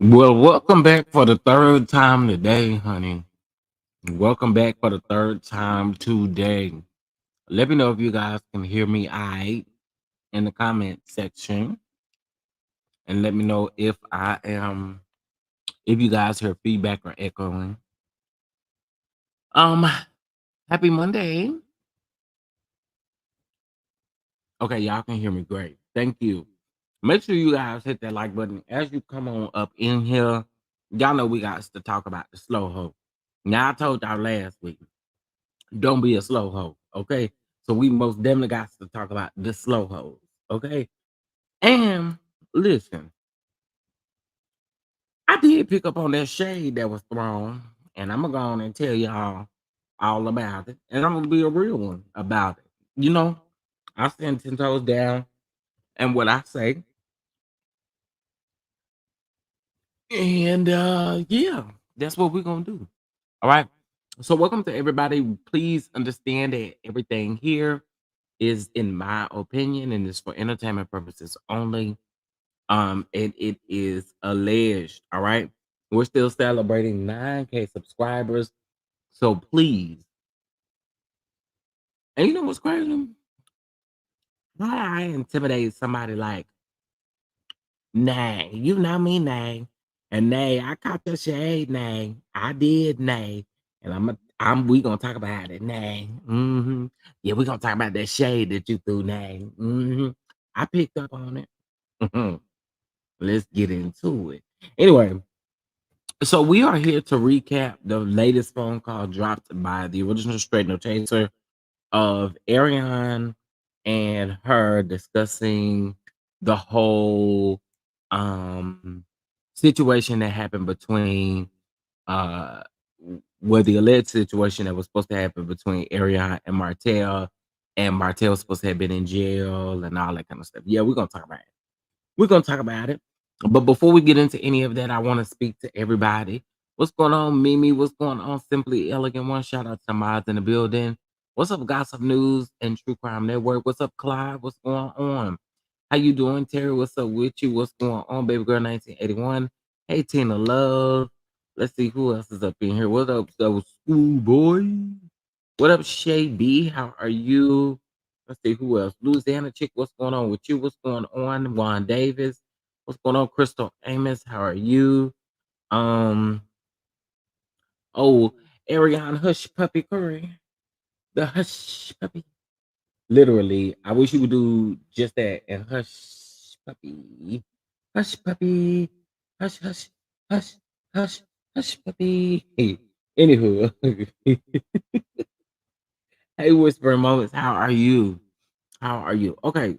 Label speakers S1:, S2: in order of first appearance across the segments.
S1: Well, welcome back for the third time today, honey. Welcome back for the third time today. Let me know if you guys can hear me in the comment section. And let me know if you guys hear feedback or echoing. Um, Happy Monday. Okay, y'all can hear me great. Thank you. Make sure you guys hit that like button as you come on up in here. Y'all know we got to talk about the slow hoe. Now, I told y'all last week, don't be a slow hoe, okay? So we most definitely got to talk about the slow hoes, okay? And listen, I did pick up on that shade that was thrown, and I'm gonna go on and tell y'all all about it, and I'm gonna be a real one about it. You know, I stand 10 toes down, and what I say, and yeah, that's what we're gonna do. All right. So welcome to everybody. Please understand that everything here is in my opinion and is for entertainment purposes only. And it is alleged. All right. We're still celebrating 9K subscribers. So please. And you know what's crazy? Why I intimidate somebody like, nah, you know me, nah. And nay, I caught the shade, nay. I did, nay. And we gonna talk about it, nay. Yeah, we gonna talk about that shade that you threw, nay. I picked up on it. Let's get into it. Anyway, so we are here to recap the latest phone call dropped by the original Straight No Chaser of Arion and her discussing the whole situation that happened between uh the alleged situation that was supposed to happen between Arion and Martell was supposed to have been in jail and all that kind of stuff. Yeah, we're gonna talk about it. We're gonna talk about it. But before we get into any of that, I want to speak to everybody. What's going on, Mimi? What's going on, Simply Elegant One? Shout out to the mods in the building. What's up, Gossip News and True Crime Network? What's up, Clyde? What's going on? How you doing, Terry? What's up with you? What's going on, baby girl 1981? Hey, Tina Love. Let's see who else is up in here. What up, so schoolboy? What up, Shay B? How are you? Let's see who else. Louisiana chick, what's going on with you? What's going on? Juan Davis. What's going on, Crystal Amos? How are you? Um, oh, Arion Hush Puppy Curry. The Hush Puppy. Literally, I wish you would do just that and Hush Puppy. Hush Puppy. Hush, hush, hush, hush, hush Puppy. Hey, anywho. Hey, Whispering Moments, how are you? How are you? Okay,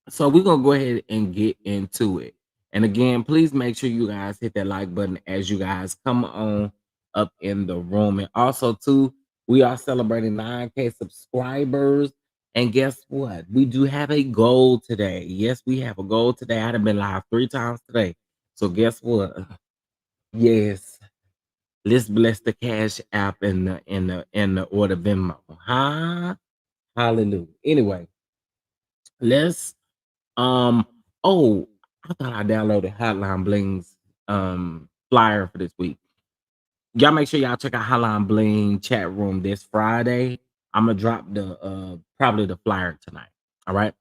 S1: so we're gonna go ahead and get into it. And again, please make sure you guys hit that like button as you guys come on up in the room. And also, too, we are celebrating 9K subscribers. And guess what? We do have a goal today. Yes, we have a goal today. I've been live 3 times today. So guess what? Yes, let's bless the Cash App and the order Venmo. Huh? Hallelujah. Anyway, let's oh, I thought I downloaded Hotline Bling's flyer for this week. Y'all make sure y'all check out Hotline Bling chat room this Friday. I'm gonna drop the probably the flyer tonight. All right.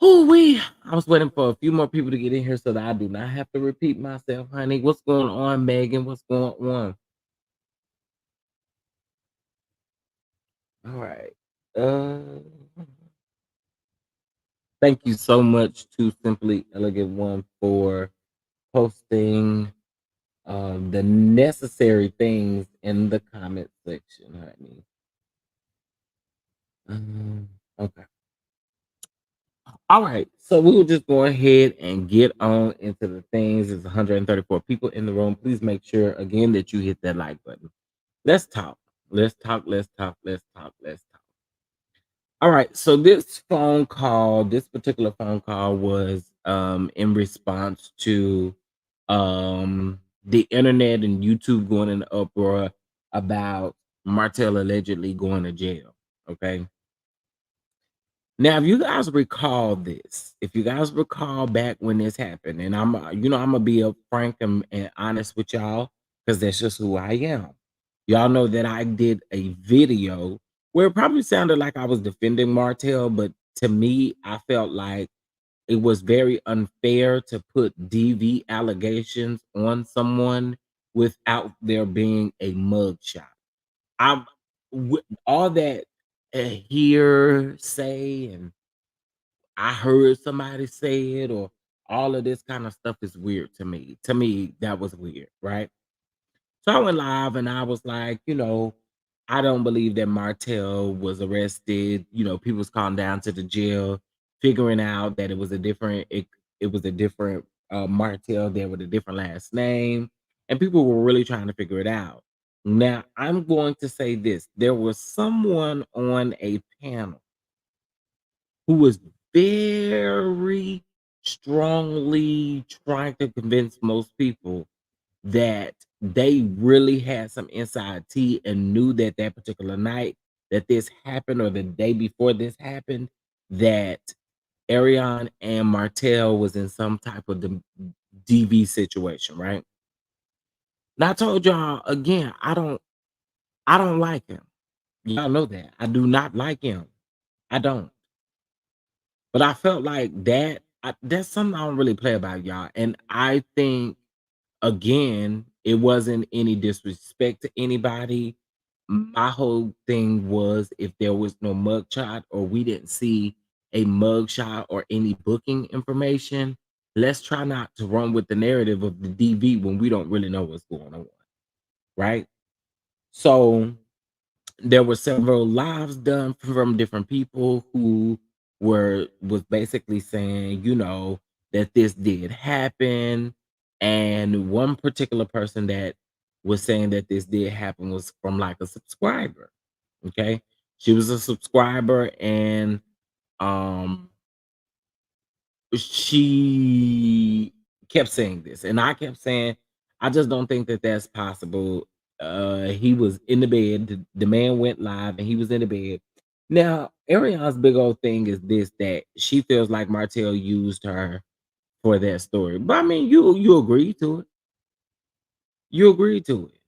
S1: Oh we I was waiting for a few more people to get in here so that I do not have to repeat myself, honey. What's going on, Megan? What's going on? All right. Uh thank you so much to Simply Elegant One for posting the necessary things in the comment section, honey. Okay. All right. So we will just go ahead and get on into the things. There's 134 people in the room. Please make sure again that you hit that like button. Let's talk. Let's talk. Let's talk. Let's talk. Let's talk. All right. So this particular phone call was in response to the internet and YouTube going in uproar about Martell allegedly going to jail. Okay. Now, if you guys recall this, if you guys recall back when this happened, and I'm gonna be up frank and honest with y'all because that's just who I am. Y'all know that I did a video where it probably sounded like I was defending Martell, but to me, I felt like it was very unfair to put DV allegations on someone without there being a mugshot. I'm all that hearsay and I heard somebody say it or all of this kind of stuff is weird to me. To me, that was weird, right? So I went live and I was like, I don't believe that Martell was arrested. People was calling down to the jail, figuring out that it was a different Martell there with a different last name, and people were really trying to figure it out. Now I'm going to say this: there was someone on a panel who was very strongly trying to convince most people that they really had some inside tea and knew that that particular night that this happened or the day before this happened that Arion and Martell was in some type of DV situation, right? Now I told y'all again, I don't like him. Y'all know that. I do not like him. I don't. But I felt like that's something I don't really play about, y'all. And I think again, it wasn't any disrespect to anybody. My whole thing was if there was no mugshot or we didn't see a mugshot or any booking information, let's try not to run with the narrative of the DV when we don't really know what's going on, right? So there were several lives done from different people who was basically saying, that this did happen. And one particular person that was saying that this did happen was from like a subscriber. Okay. She was a subscriber and um she kept saying this, and I kept saying, "I just don't think that that's possible." He was in the bed. The man went live, and he was in the bed. Now, Arion's big old thing is this: that she feels like Martell used her for that story. But I mean, you agree to it. You agree to it.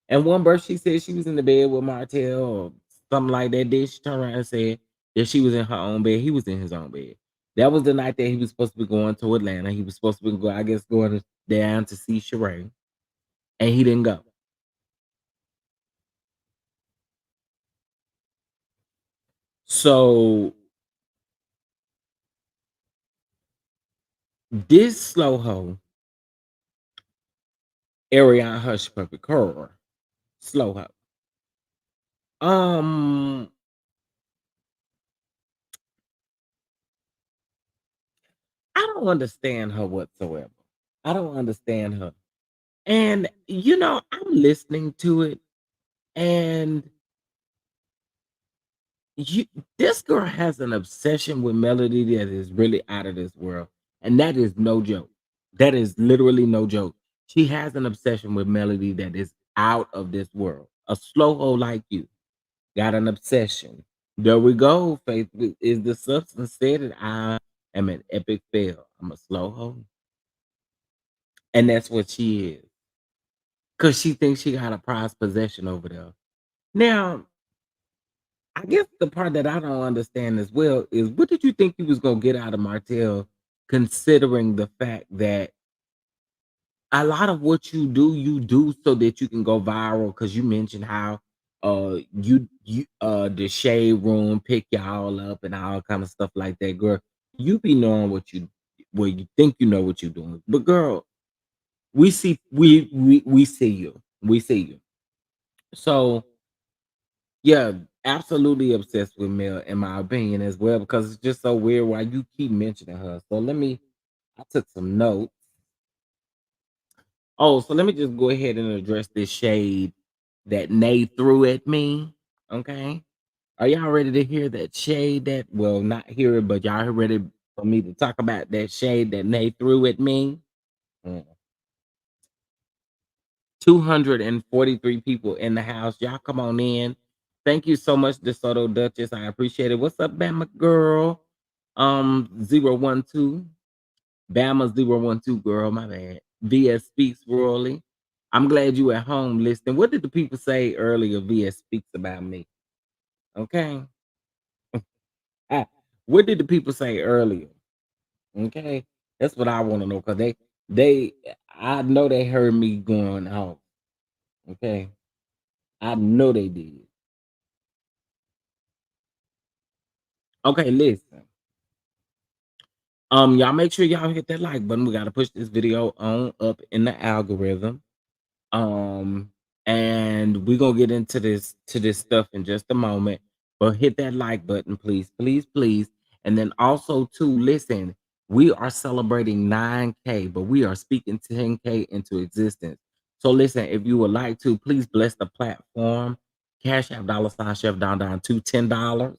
S1: And one birth, she said she was in the bed with Martell or something like that. Then she turned around and said that she was in her own bed. He was in his own bed. That was the night that he was supposed to be going to Atlanta. He was supposed to be I guess, going down to see Sheree, and he didn't go. So this slow hoe, Arion Hush Puppy Curl, slow hoe. Um, I don't understand her whatsoever. I don't understand her. And I'm listening to it, and you this girl has an obsession with melody that is really out of this world, and that is no joke. That is literally no joke. She has an obsession with melody that is out of this world. A slow hole like you got an obsession. There we go. Faith is the substance said that I am an epic fail. I'm a slow hole, and that's what she is. Cause she thinks she got a prized possession over there. Now, I guess the part that I don't understand as well is what did you think you was gonna get out of Martell, considering the fact that a lot of what you do so that you can go viral? Because you mentioned how the shade room pick y'all up and all kind of stuff like that, girl. You be knowing what you think you know what you're doing, but girl, we see you, we see you. So yeah, absolutely obsessed with Mel, in my opinion, as well, because it's just so weird why you keep mentioning her. So I took some notes. Oh, so let me just go ahead and address this shade that Nay threw at me. Okay. Are y'all ready to hear that shade well, not hear it, but y'all ready for me to talk about that shade that Nay threw at me? Mm. 243 people in the house. Y'all come on in. Thank you so much, DeSoto Duchess. I appreciate it. What's up, Bama girl? 012. Bama 012 girl, my bad. VS speaks royally. I'm glad you at home listening. What did the people say earlier? VS speaks about me. Okay. Ah, what did the people say earlier? Okay. That's what I want to know because they I know they heard me going off. Okay. I know they did. Okay, listen. Y'all make sure y'all hit that like button. We gotta push this video on up in the algorithm. Um, and we're gonna get into this stuff in just a moment. But hit that like button, please, please, please. And then also too, listen, we are celebrating 9K, but we are speaking 10K into existence. So listen, if you would like to, please bless the platform. Cash App $ Chef down to $10.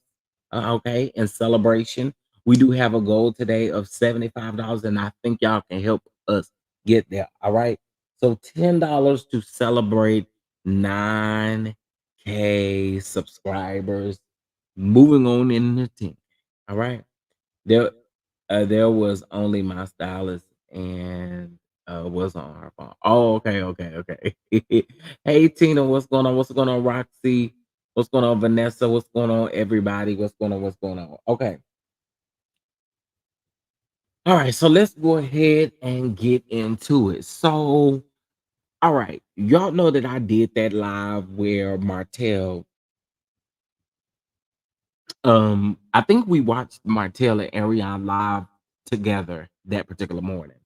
S1: Okay, in celebration. We do have a goal today of $75, and I think y'all can help us get there. All right. So $10 to celebrate 9K subscribers. Moving on in the team. All right. There there was only my stylist and was on her phone. Oh, okay, okay, okay. Hey Tina, what's going on? What's going on, Roxy? What's going on, Vanessa? What's going on, everybody? What's going on? What's going on? Okay. All right, so let's go ahead and get into it. So, all right, y'all know that I did that live where Martell, I think we watched Martell and Arion live together that particular morning.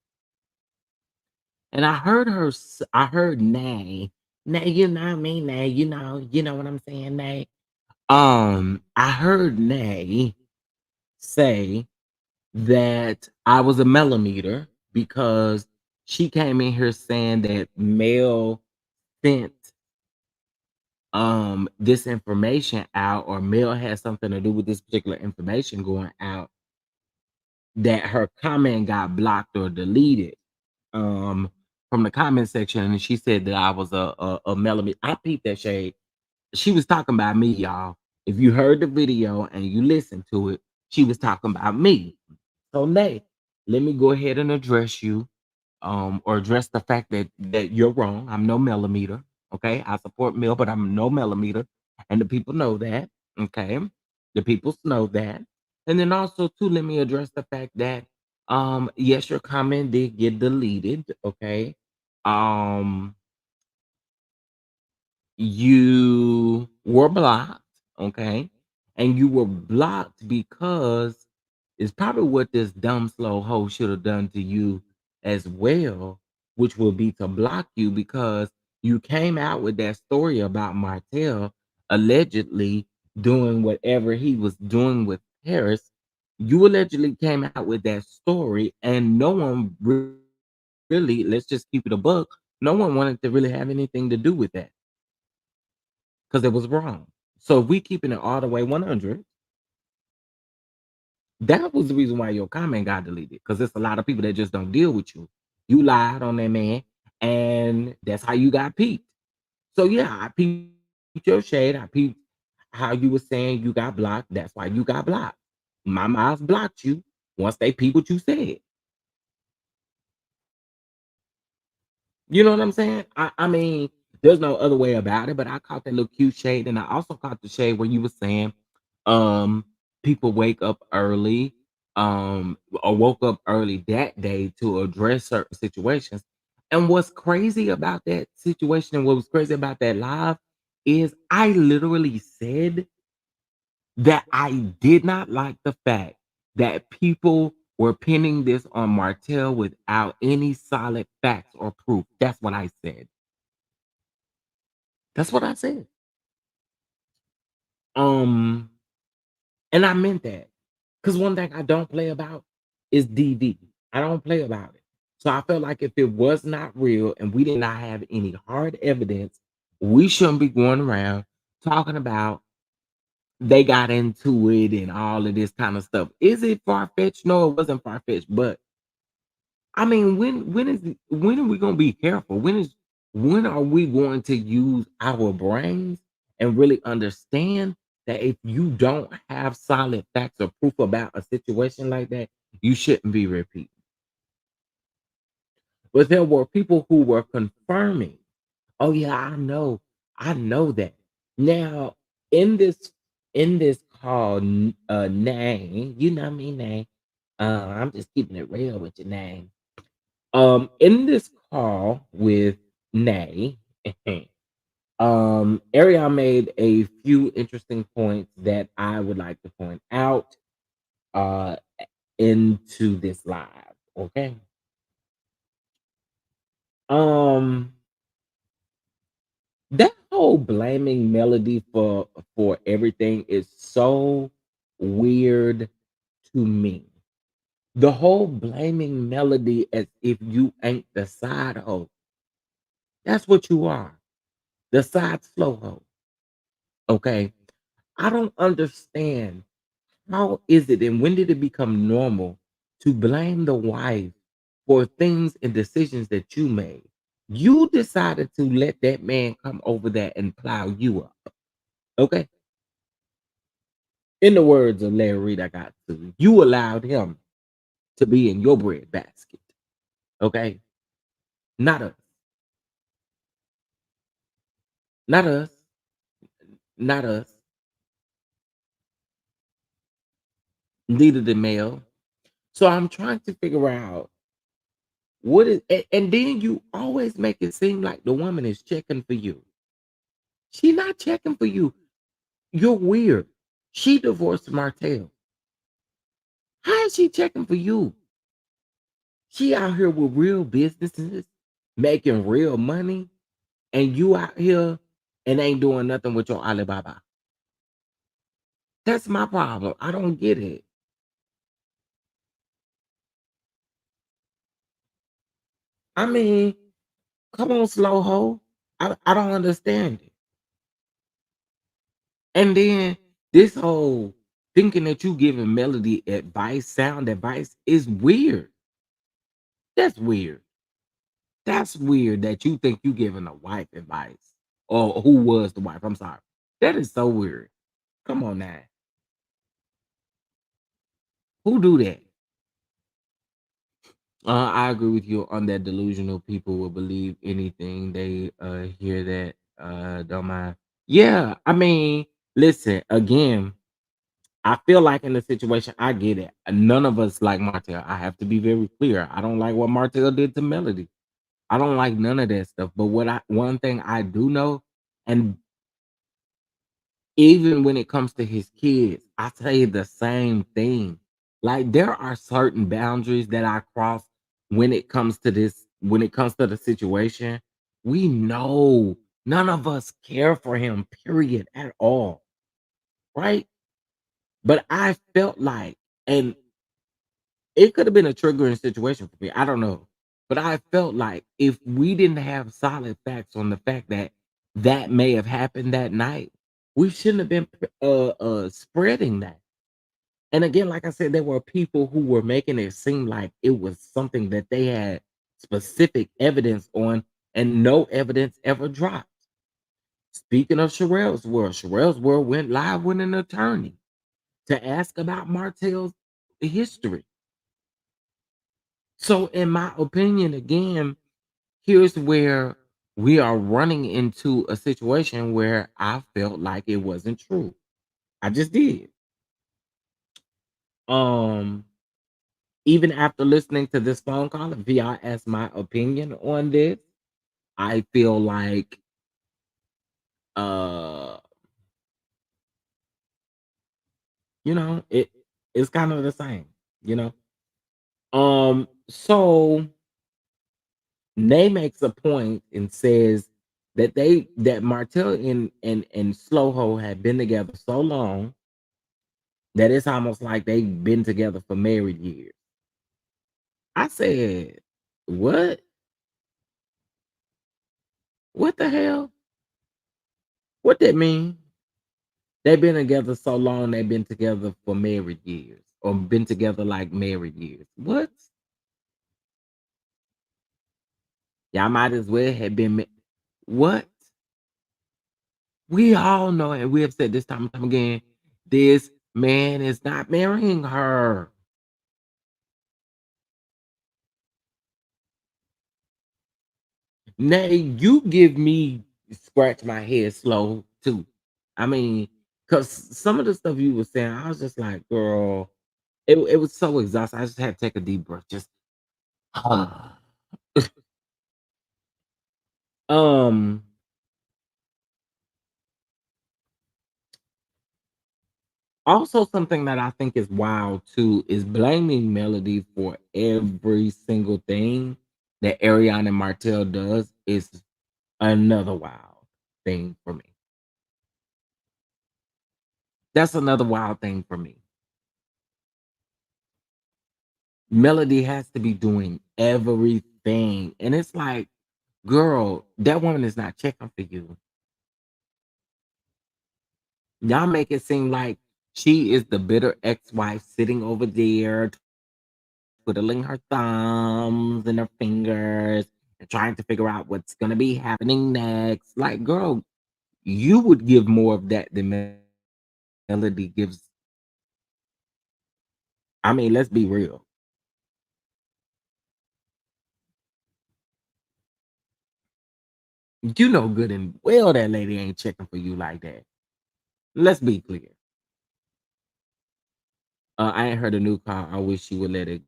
S1: And I heard I heard Nay, you know me, Nay, you know what I'm saying, Nay. I heard Nay say that I was a millimeter because she came in here saying that Mel sent this information out, or Mel had something to do with this particular information going out, that her comment got blocked or deleted from the comment section, and she said that I was a millimeter. I peeped that shade. She was talking about me, y'all. If you heard the video and you listened to it, she was talking about me. So, Nay, let me go ahead and address you, or address the fact that you're wrong. I'm no millimeter. Okay, I support Mill, but I'm no millimeter, and the people know that. Okay, the people know that. And then also too, let me address the fact that yes, your comment did get deleted. Okay, um, you were blocked, okay? And you were blocked because it's probably what this dumb slow hoe should have done to you as well, which will be to block you because you came out with that story about Martell allegedly doing whatever he was doing with Paris. You allegedly came out with that story, and no one really, let's just keep it a buck, no one wanted to really have anything to do with that because it was wrong. So if we keeping it all the way 100, that was the reason why your comment got deleted. Because there's a lot of people that just don't deal with you. You lied on that man, and that's how you got peeped. So yeah, I peeped your shade. I peeped how you were saying you got blocked. That's why you got blocked. My mouth blocked you once they peeped what you said. You know what I'm saying? I mean, there's no other way about it, but I caught that little cute shade, and I also caught the shade where you were saying, um, people wake up early, or woke up early that day to address certain situations. And what's crazy about that situation and what was crazy about that live is I literally said that I did not like the fact that people were pinning this on Martell without any solid facts or proof. That's what I said. That's what I said. Um, and I meant that. Because one thing I don't play about is DV. I don't play about it. So I felt like if it was not real and we did not have any hard evidence, we shouldn't be going around talking about they got into it and all of this kind of stuff. Is it far fetched? No, it wasn't far fetched. But I mean, when are we gonna be careful? When are we going to use our brains and really understand that if you don't have solid facts or proof about a situation like that, you shouldn't be repeating. But there were people who were confirming, oh yeah, I know that. Now, in this in this call, name, you know me, name. I'm just keeping it real with your name. In this call with Nay, Ariel made a few interesting points that I would like to point out uh into this live. Okay. Um, that whole blaming Melody for everything is so weird to me. The whole blaming Melody as if you ain't the side hoe. That's what you are. The side slow hoe. Okay. I don't understand. How is it and when did it become normal to blame the wife for things and decisions that you made? You decided to let that man come over there and plow you up. Okay. In the words of Larry Reed, I got to, you allowed him to be in your bread basket. Okay. Not us. Not us. Not us. Neither the male. So I'm trying to figure out what is, and then you always make it seem like the woman is checking for you. She not checking for you. You're weird. She divorced Martell. How is she checking for you? She out here with real businesses, making real money, and you out here and ain't doing nothing with your Alibaba. That's my problem. I don't get it. I mean, come on, slow ho. I don't understand it. And then this whole thinking that you giving Melody advice, sound advice is weird. That's weird. That's weird that you think you giving a wife advice. Or who was the wife. I'm sorry. That is so weird. Come on now. Who do that? I agree with you on that. Delusional people will believe anything they hear that don't mind. Yeah, I mean, listen, again, I feel like in the situation, I get it. None of us like Martell. I have to be very clear. I don't like what Martell did to Melody. I don't like none of that stuff. But one thing I do know, and even when it comes to his kids, I say the same thing. Like there are certain boundaries that I cross when it comes to this, when it comes to the situation. We know none of us care for him, period, at all. Right? But I felt like, and it could have been a triggering situation for me. I don't know. But I felt like if we didn't have solid facts on the fact that that may have happened that night, we shouldn't have been spreading that. And again, like I said, there were people who were making it seem like it was something that they had specific evidence on, and no evidence ever dropped. Speaking of Sherelle's World went live with an attorney to ask about Martell's history. So, in my opinion, again, here's where we are running into a situation where I felt like it wasn't true. I just did. Um, Even after listening to this phone call, if y'all ask my opinion on this, I feel like uh, it's kind of the same, you know. So Nay makes a point and says that Martell and Slowho had been together so long that it's almost like they've been together for married years. I said, "What? What the hell? What that mean? They've been together so long, they've been together for married years, or been together like married years. What? Y'all might as well have been. What? We all know, and we have said this time and time again, this man is not marrying her. Nay, you give me scratch my head slow too. I mean, because some of the stuff you were saying, I was just like, girl, it was so exhausting. I just had to take a deep breath. Just um also something that I think is wild too is blaming Melody for every single thing that Arion and Martell does is another wild thing for me. That's another wild thing for me. Melody has to be doing everything. And it's like, girl, that woman is not checking for you. Y'all make it seem like she is the bitter ex-wife sitting over there, twiddling her thumbs and her fingers and trying to figure out what's gonna be happening next. Like, girl, you would give more of that than Melody gives. I mean, let's be real. You know good and well that lady ain't checking for you like that. Let's be clear. I ain't heard a new car. I wish she would let it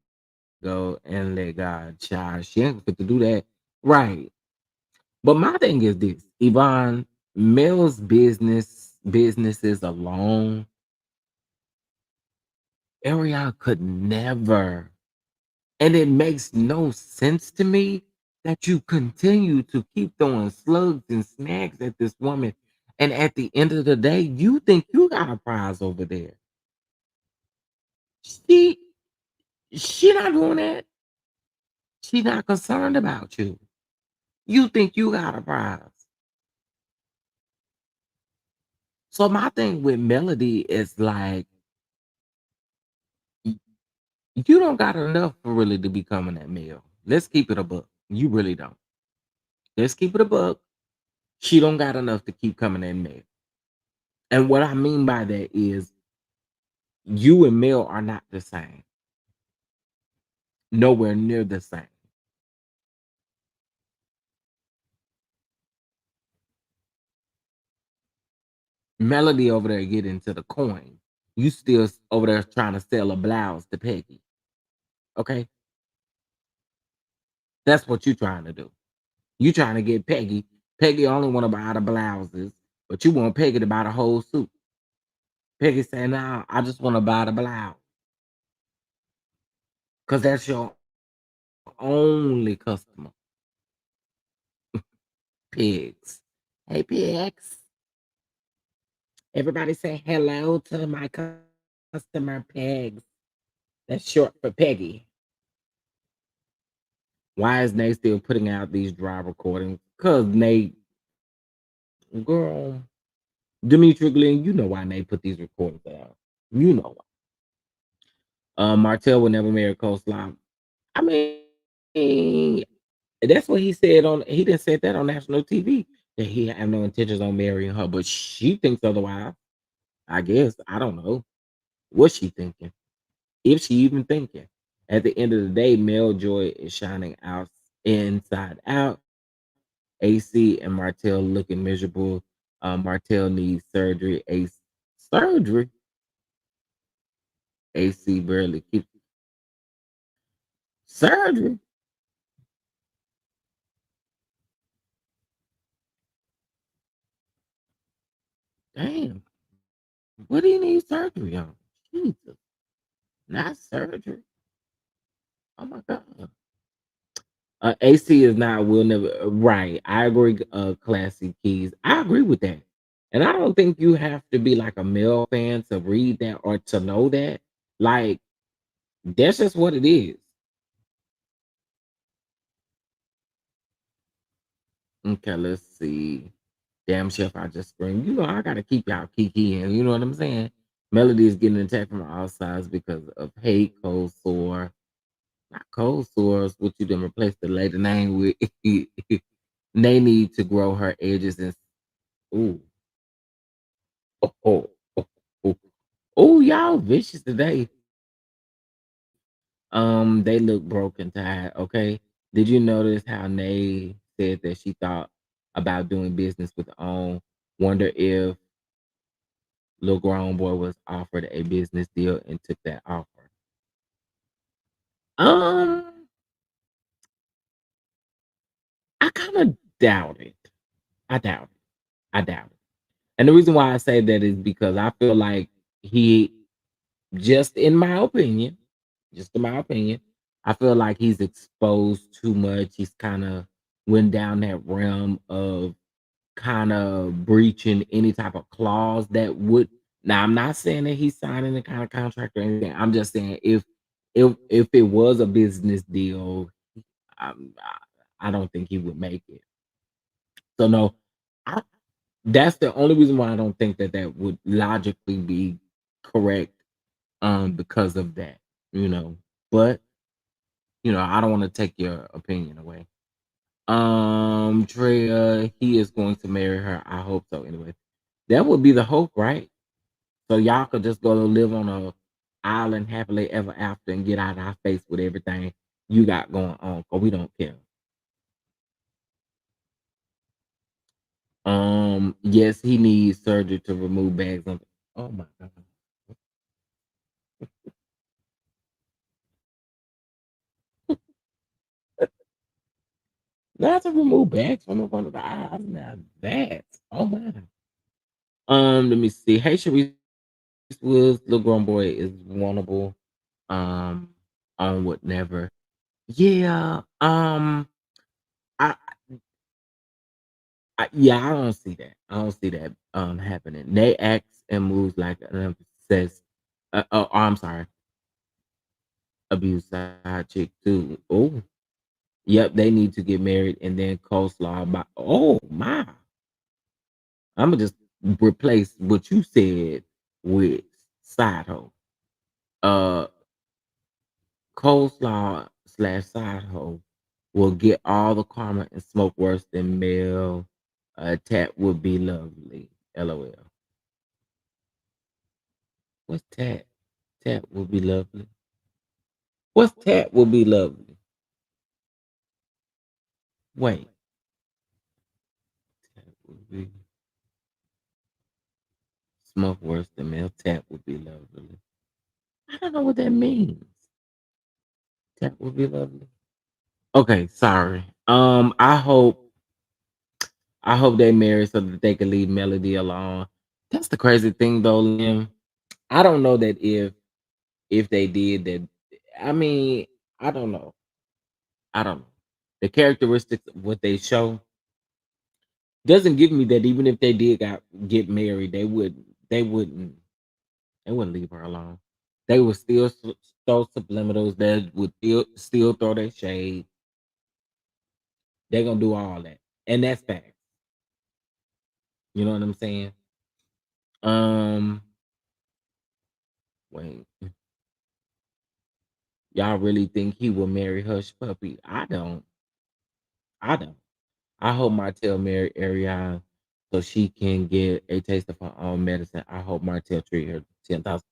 S1: go and let God child. She ain't fit to do that. Right. But my thing is this, Yvonne, Mel's businesses alone, Arion could never. And it makes no sense to me that you continue to keep throwing slugs and snags at this woman. And at the end of the day, you think you got a prize over there. She she not doing that. She not concerned about you. You think you got a prize. So my thing with Melody is like y- you don't got enough for really to be coming at Mel. Let's keep it a buck. You really don't. Let's keep it a buck. She don't got enough to keep coming at Mel. And what I mean by that is you and Mel are not the same. Nowhere near the same. Melody over there getting to the coin. You still over there trying to sell a blouse to Peggy. Okay? That's what you trying to do. You trying to get Peggy. Peggy only want to buy the blouses, but you want Peggy to buy the whole suit. Peggy saying, "Nah, I just want to buy the blouse because that's your only customer." Pigs. Hey, pigs. Everybody say hello to my customer pigs. That's short for Peggy. Why is Nate still putting out these dry recordings? Because Nate, girl, Dimitri Glenn, you know why Nate put these recordings out. You know why. Martell will never marry Coleslaw. I mean, that's what he said on. He didn't say that on national TV that he had no intentions on marrying her, but she thinks otherwise. I guess I don't know what she thinking, if she even thinking. At the end of the day, Mel Joy is shining out inside out. AC and Martell looking miserable. Martell needs surgery. Ace surgery. AC barely keeps surgery. Damn. What do you need surgery on? Jesus. Not surgery. Oh my God. AC is not will never right. I agree, classy keys. I agree with that. And I don't think you have to be like a male fan to read that or to know that. Like, that's just what it is. Okay, let's see. Damn chef, I just screamed. You know, I gotta keep y'all kikiing. You know what I'm saying? Melody is getting attacked from all sides because of hate, cold sore. Not cold sores, what you done replace the lady name with. They need to grow her edges and ooh. Oh, oh, oh, oh. Oh, y'all vicious today. They look broken tired, okay? Did you notice how Nay said that she thought about doing business with own? Wonder if little grown boy was offered a business deal and took that offer. Um, I kind of doubt it. I doubt it. I doubt it. And the reason why I say that is because I feel like he, just in my opinion, just in my opinion, I feel like he's exposed too much. He's kind of went down that realm of kind of breaching any type of clause that would. Now, I'm not saying that he's signing a kind of contract or anything. I'm just saying if it was a business deal, I don't think he would make it. So no, I, that's the only reason why I don't think that that would logically be correct. Because of that, you know. But I don't want to take your opinion away. Treya, he is going to marry her. I hope so. Anyway, that would be the hope, right? So y'all could just go to live on a island happily ever after and get out of our face with everything you got going on. Cause we don't care. Yes, he needs surgery to remove bags. Oh my god. Not to remove bags from the front of the eyes. Now that's oh my. Let me see. Hey, Sharice Woods, little grown boy is vulnerable. Um, on would never. Yeah. I, yeah, I don't see that. I don't see that happening. They acts and moves like an obsessed. Oh, I'm sorry, abuse side chick too. Oh, yep, they need to get married and then coleslaw. By oh my, I'm gonna just replace what you said with side hoe. Uh, coleslaw slash side hoe will get all the karma and smoke worse than male. Tat would be lovely. LOL. What's tat? Tat would be lovely. What's tat would be lovely? Wait. Tat would be smoke worse than male. Tat would be lovely. I don't know what that means. Tat would be lovely. Okay, sorry. I hope they marry so that they can leave Melody alone. That's the crazy thing though, Liam. I don't know that if they did that. I mean, I don't know. I don't know. The characteristics of what they show doesn't give me that even if they did get married, they wouldn't leave her alone. They would still throw subliminals. They would still throw their shade. They're gonna do all that, and that's fact. You know what I'm saying? Um, wait, y'all really think he will marry Hush Puppy? I don't. I don't. I hope Martell marry Arion so she can get a taste of her own medicine. I hope Martell treat her 10,000.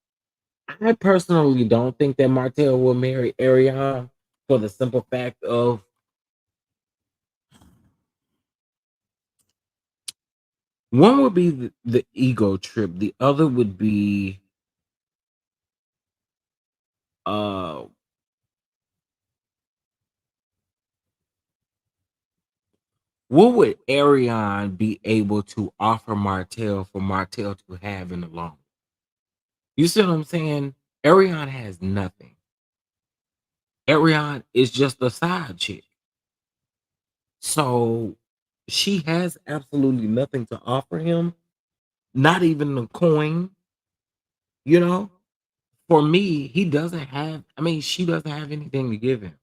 S1: I personally don't think that Martell will marry Arion for the simple fact of one would be the ego trip, the other would be uh what would Arion be able to offer Martell for Martell to have in the long? You see what I'm saying? Arion has nothing. Arion is just a side chick. So she has absolutely nothing to offer him, not even a coin, you know? For me, he doesn't have, I mean, she doesn't have anything to give him.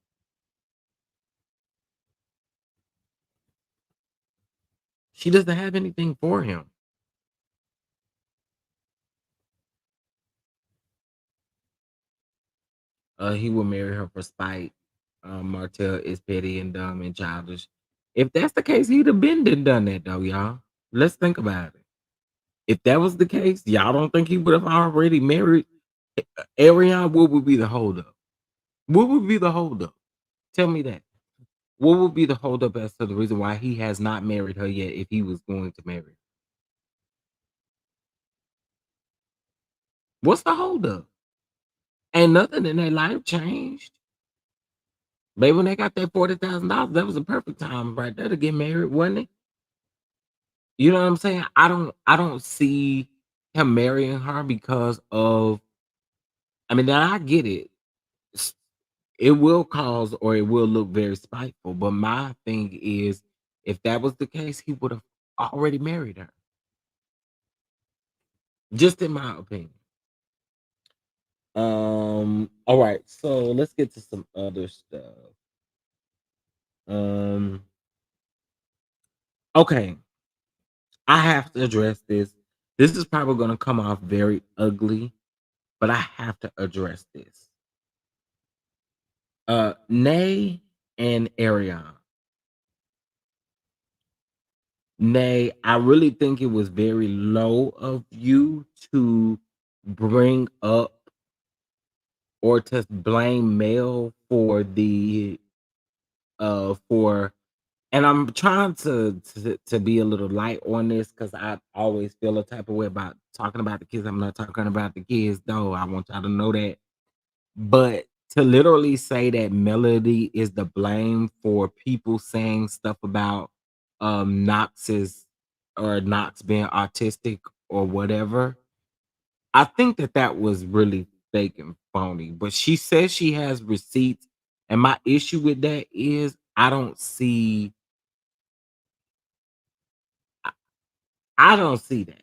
S1: She doesn't have anything for him. He will marry her for spite. Martell is petty and dumb and childish. If that's the case, he'd have been done that though, y'all. Let's think about it. If that was the case, y'all don't think he would have already married Arion? What would be the holdup? What would be the holdup? Tell me that. What would be the holdup as to the reason why he has not married her yet if he was going to marry her? What's the holdup? Ain't nothing in their life changed. Baby, when they got that $40,000, that was a perfect time right there to get married, wasn't it? You know what I'm saying? I don't see him marrying her because of I mean, now I get it. S- It will cause or it will look very spiteful, but my thing is if that was the case, he would have already married her. Just in my opinion. All right, so let's get to some other stuff. Um, okay, I have to address this. This is probably gonna come off very ugly, but I have to address this. Nay and Arion. Nay, I really think it was very low of you to bring up or to blame Mel for the for and I'm trying to be a little light on this because I always feel a type of way about talking about the kids. I'm not talking about the kids though. I want y'all to know that. But to literally say that Melody is the blame for people saying stuff about Knox's or Knox being autistic or whatever, I think that that was really fake and phony. But she says she has receipts, and my issue with that is I I don't see that.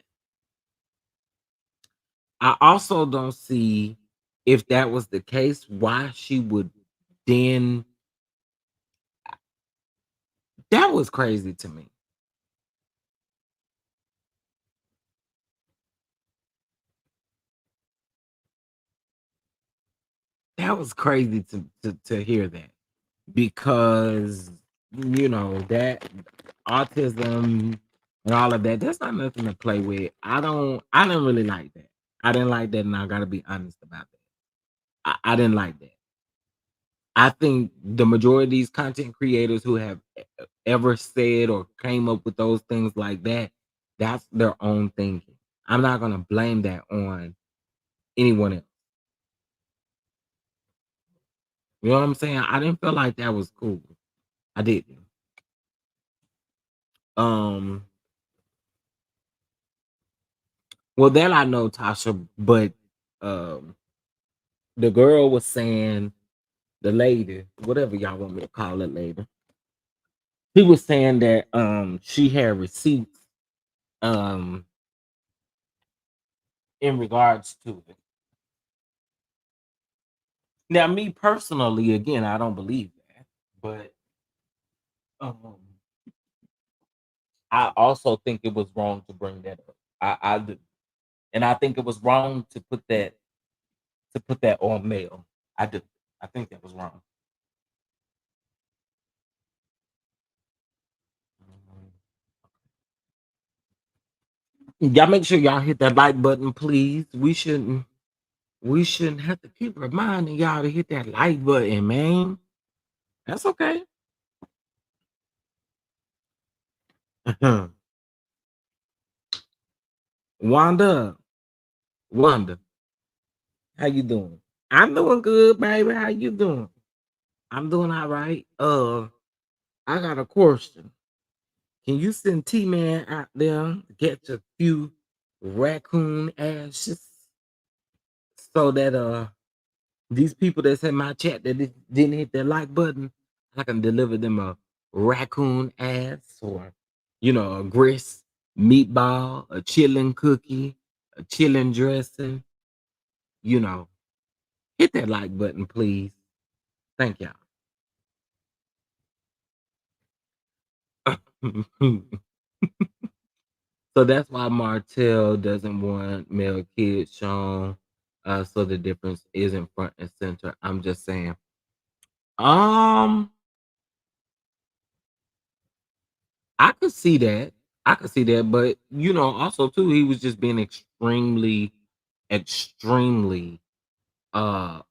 S1: I also don't see, if that was the case, why she would then. That was crazy to me. That was crazy to hear that, because that autism and all of that, that's not nothing to play with. I didn't really like that. I didn't like that, and I gotta be honest about that. I didn't like that. I think the majority of these content creators who have ever said or came up with those things like that, that's their own thinking. I'm not gonna blame that on anyone else. You know what I'm saying? I didn't feel like that was cool. I didn't. Um, well, that I know, Tasha, but um, the girl was saying, the lady, whatever y'all want me to call it later, he was saying that she had receipts um in regards to it. Now, me personally, again, I don't believe that, but um, I also think it was wrong to bring that up. I do, and I think it was wrong to put that on mail. I do. I think that was wrong. Y'all make sure y'all hit that like button, please. We shouldn't have to keep reminding y'all to hit that like button, man. That's okay. Wanda, Wanda, how you doing? I'm doing good, baby. How you doing? I'm doing all right. I got a question. Can you send T Man out there to get a few raccoon ashes so that these people that's in my chat that didn't hit that like button, I can deliver them a raccoon ass, or a grist meatball, a chillin' cookie, a chillin' dressing. You know, hit that like button, please. Thank y'all. So that's why Martell doesn't want male kids shown. So the difference isn't front and center. I'm just saying. Um, I could see that. I could see that, but also too, he was just being extremely. Yeah, I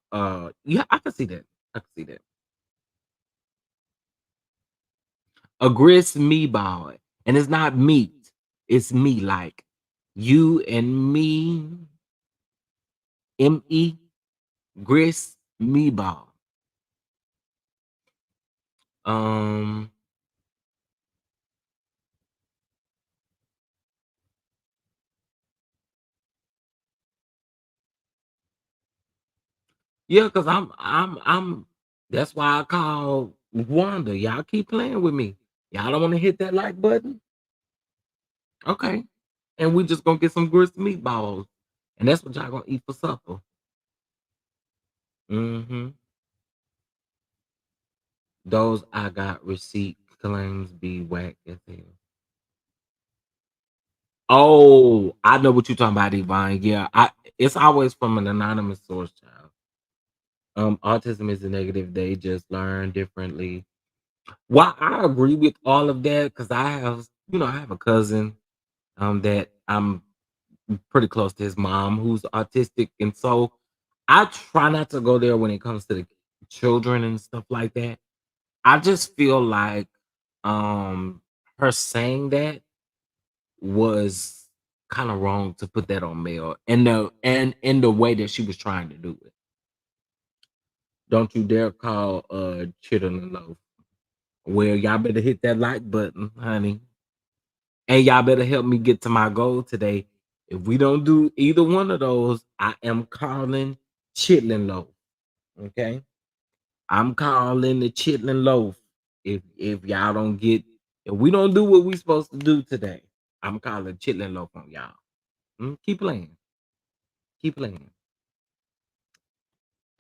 S1: could see that. I could see that. A grist me ball, and it's not meat. It's me, like you and me. Me, grist me ball. Um, yeah, cause I'm. That's why I call Wanda. Y'all keep playing with me. Y'all don't want to hit that like button, okay? And we just gonna get some grist meatballs, and that's what y'all gonna eat for supper. Mm-hmm. Those I got receipt claims be whack as hell. Oh, I know what you're talking about, Yvonne. Yeah, it's always from an anonymous source, child. Autism is a negative. They just learn differently. Well, I agree with all of that, because I have a cousin that I'm pretty close to, his mom, who's autistic, and so I try not to go there when it comes to the children and stuff like that. I just feel like her saying that was kind of wrong, to put that on mail, and in the way that she was trying to do it. Don't you dare call chitlin loaf. Well, y'all better hit that like button, honey. And y'all better help me get to my goal today. If we don't do either one of those, I am calling chitlin loaf. Okay. I'm calling the chitlin loaf. If y'all don't get, if we don't do what we supposed to do today, I'm calling chitlin loaf on y'all. Keep playing. Keep playing.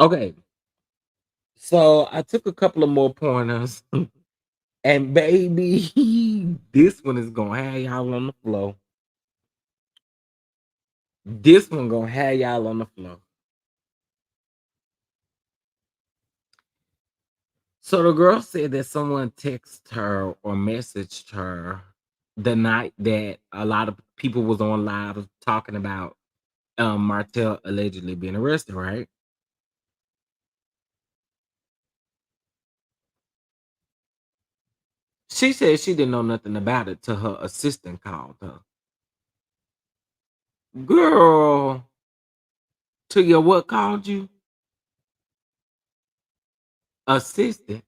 S1: Okay. So I took a couple of more pointers. And baby, this one is gonna have y'all on the floor. This one gonna have y'all on the floor. So the girl said that someone texted her or messaged her the night that a lot of people was on live talking about Martell allegedly being arrested, right? She said she didn't know nothing about it till her assistant called her. Girl, to your what called you? Assistant.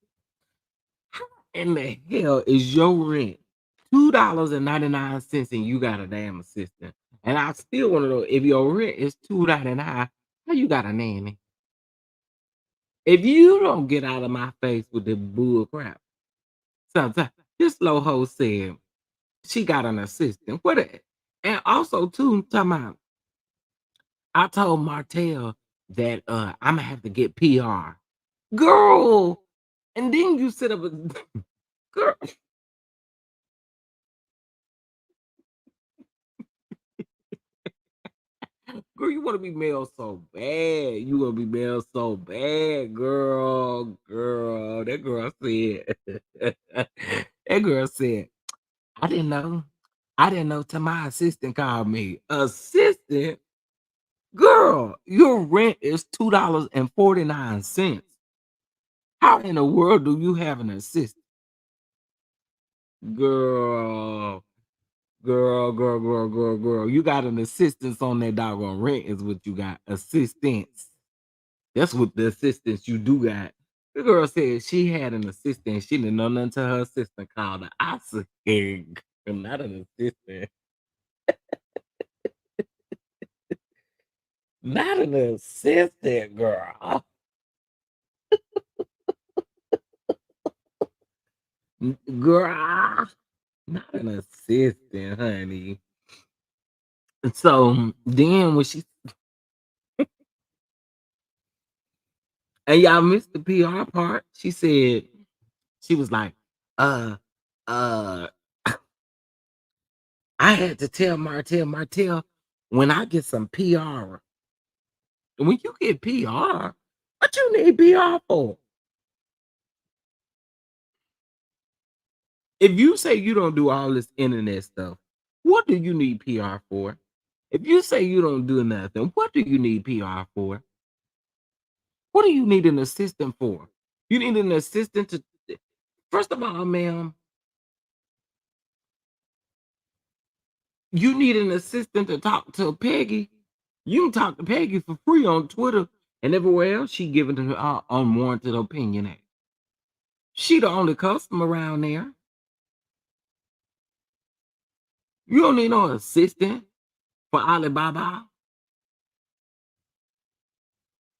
S1: How in the hell is your rent $2.99 and you got a damn assistant? And I still want to know if your rent is $2.99, how you got a nanny? If you don't get out of my face with the bull crap, sometimes this slow hoe said she got an assistant. What? And also too, talking about, I told Martell that I'm gonna have to get PR, girl. And then you sit up, girl. Girl, you want to be male so bad. You want to be male so bad, girl. Girl, that girl said. That girl said, I didn't know. I didn't know till my assistant called me. Assistant? Girl, your rent is $2.49. How in the world do you have an assistant? Girl, girl. You got an assistance on that doggone rent, is what you got. Assistance. That's what the assistance you do got. The girl said she had an assistant. She didn't know nothing till her assistant called her. I said, not an assistant. Not an assistant, girl. Girl, not an assistant, honey. And so then when she, and y'all missed the PR part, she said, she was like, uh, uh, I had to tell Martell, when I get some PR, when you get PR, what you need PR for? If you say you don't do all this internet stuff, what do you need PR for? If you say you don't do nothing, what do you need PR for? What do you need an assistant for? You need an assistant to, first of all, ma'am, you need an assistant to talk to Peggy. You can talk to Peggy for free on Twitter and everywhere else she giving her unwarranted opinion at. She the only customer around there. You don't need no assistant for Alibaba.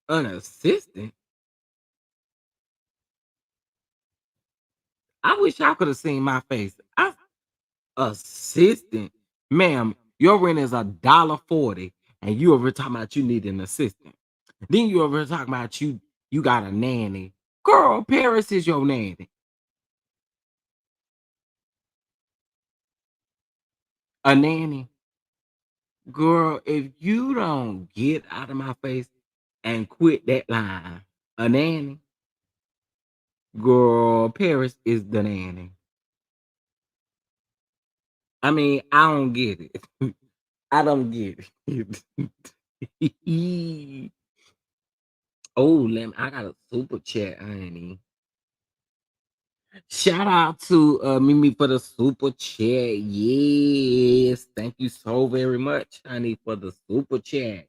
S1: An assistant? I wish y'all could have seen my face. Assistant, ma'am, your rent is $1.40, and you over talking about you need an assistant. Then you over talking about you got a nanny. Girl, Paris is your nanny. A nanny. Girl, if you don't get out of my face and quit that line, a nanny. Girl, Paris is the nanny. I mean, I don't get it. I don't get it. Oh, I got a super chat, honey. Shout out to Mimi for the super chat. Yes, thank you so very much, honey, for the super chat.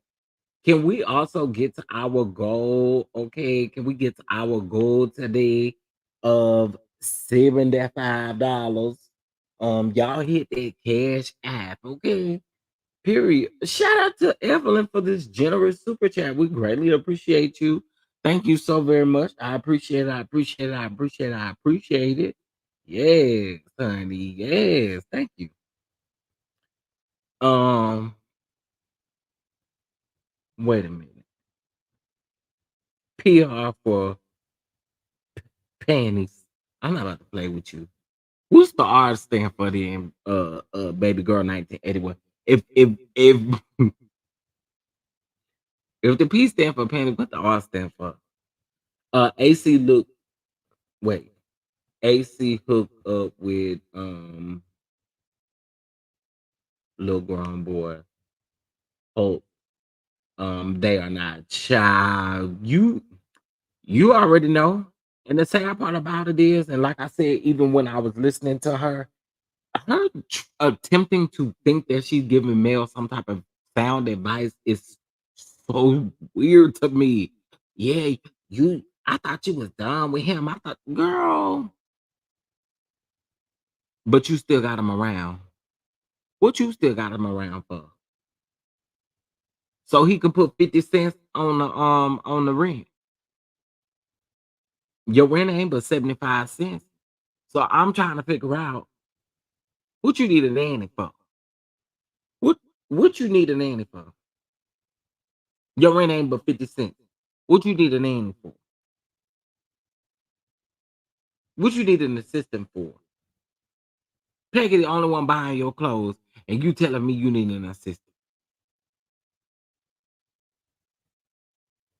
S1: Can we also get to our goal? Okay, can we get to our goal today of $75? Y'all hit that cash app, okay? Period. Shout out to Evelyn for this generous super chat. We greatly appreciate you. Thank you so very much. I appreciate it. I appreciate it. I appreciate it. I appreciate it. Yes, honey. Yes. Thank you. Um, wait a minute. PR for panties. I'm not about to play with you. What's the R stand for then? Baby girl 1981. If if the P stand for panties, what the R stand for? AC look. Wait. AC hooked up with little grown boy Hope. They are not child. You already know. And the sad part about it is, and like I said, even when I was listening to her, her attempting to think that she's giving Mel some type of sound advice is so weird to me. Yeah, I thought you was done with him. I thought, girl, but you still got him around. What you still got him around for? So he could put 50 cents on the rent. Your rent ain't but 75 cents. So I'm trying to figure out what you need a nanny for. What what you need a nanny for? Your rent ain't but 50 cents. What you need a nanny for? What you need an assistant for? Peggy the only one buying your clothes, and you telling me you need an assistant.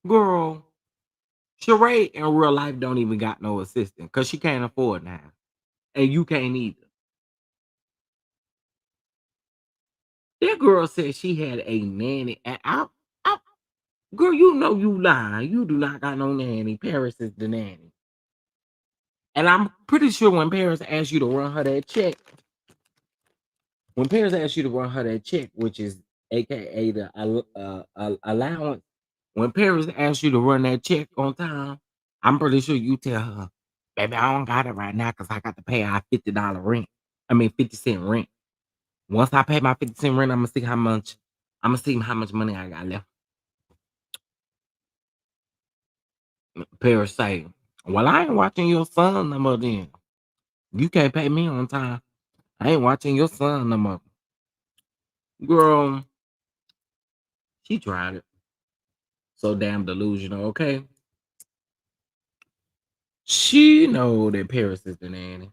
S1: Girl, Sheree in real life don't even got no assistant because she can't afford now. And you can't either. That girl said she had a nanny. And I girl, you know you lying. You do not got no nanny. Paris is the nanny. And I'm pretty sure when Paris asked you to run her that check, when Paris asked you to run her that check, which is AKA the allowance, when Paris asked you to run that check on time, I'm pretty sure you tell her, baby, I don't got it right now because I got to pay our $50 rent. I mean 50-cent rent. Once I pay my 50-cent rent, I'm gonna see how much money I got left. Paris say, well, I ain't watching your son no more then. You can't pay me on time. I ain't watching your son no more. Girl, she tried it. So damn delusional, okay? She know that Paris is the nanny.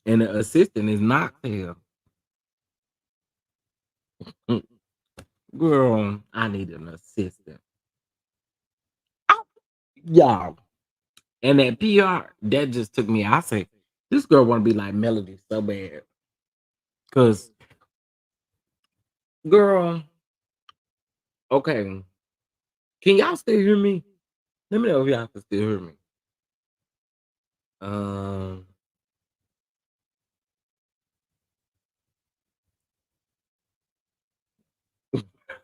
S1: And the assistant is not there. Mm, girl, I need an assistant. Ow, y'all. And that PR, that just took me. I say, this girl wanna be like Melody so bad. Cause girl, okay. Can y'all still hear me? Let me know if y'all can still hear me. Um,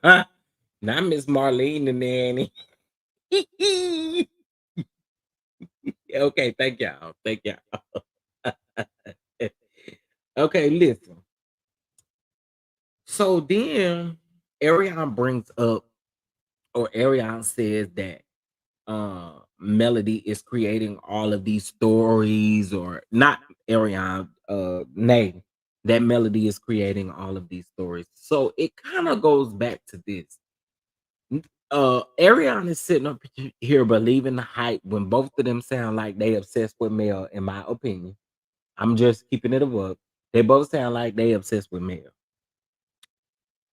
S1: not Miss Marlene the nanny. Okay, thank y'all. Thank y'all. Okay, listen. So then Arion brings up, or Arion says that Melody is creating all of these stories, or not Arion, Nay, that Melody is creating all of these stories. So it kind of goes back to this. Arion is sitting up here believing the hype when both of them sound like they obsessed with Mel, in my opinion. I'm just keeping it above. They both sound like they obsessed with Mel.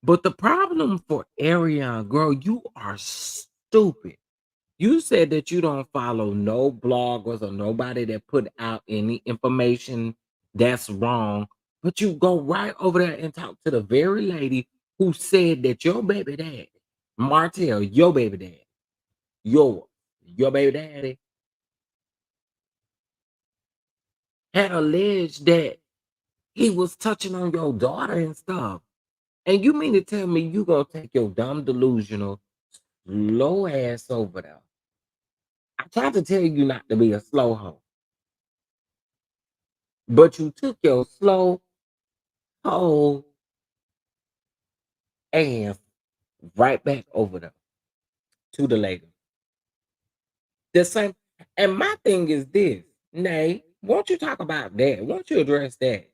S1: But the problem for Arion, girl, you are stupid. You said that you don't follow no bloggers or nobody that put out any information that's wrong, but you go right over there and talk to the very lady who said that your baby daddy, Martell, your baby daddy, your baby daddy, had alleged that he was touching on your daughter and stuff. And you mean to tell me you gonna take your dumb delusional low ass over there? I tried to tell you not to be a slow hoe, but you took your slow hoe ass right back over there to the lady. The same. And my thing is this, Nay, won't you talk about that? Won't you address that?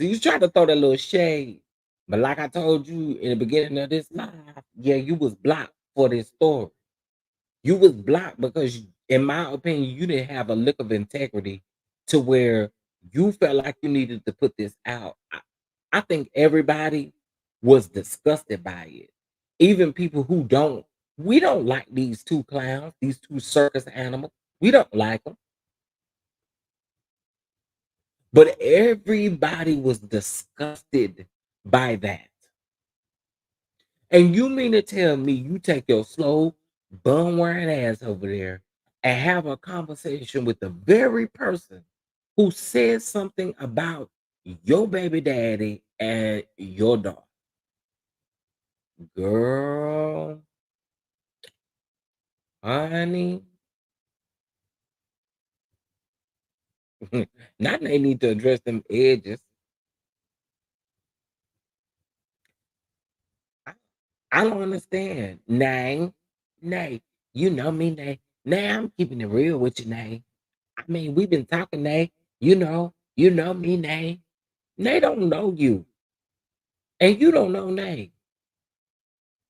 S1: So you tried to throw that little shade, but like I told you in the beginning of this live, yeah, you was blocked for this story. You was blocked because, in my opinion, you didn't have a lick of integrity to where you felt like you needed to put this out. I think everybody was disgusted by it. Even people who don't, we don't like these two clowns, these two circus animals. We don't like them. But everybody was disgusted by that. And you mean to tell me you take your slow, bum wearing ass over there and have a conversation with the very person who said something about your baby daddy and your daughter? Girl, honey, now they need to address them edges. I, I don't understand. Nay, nay, you know me, nay. Nay, I'm keeping it real with you, nay. I mean, we've been talking, nay. You know me, nay. Nay don't know you, and you don't know Nay,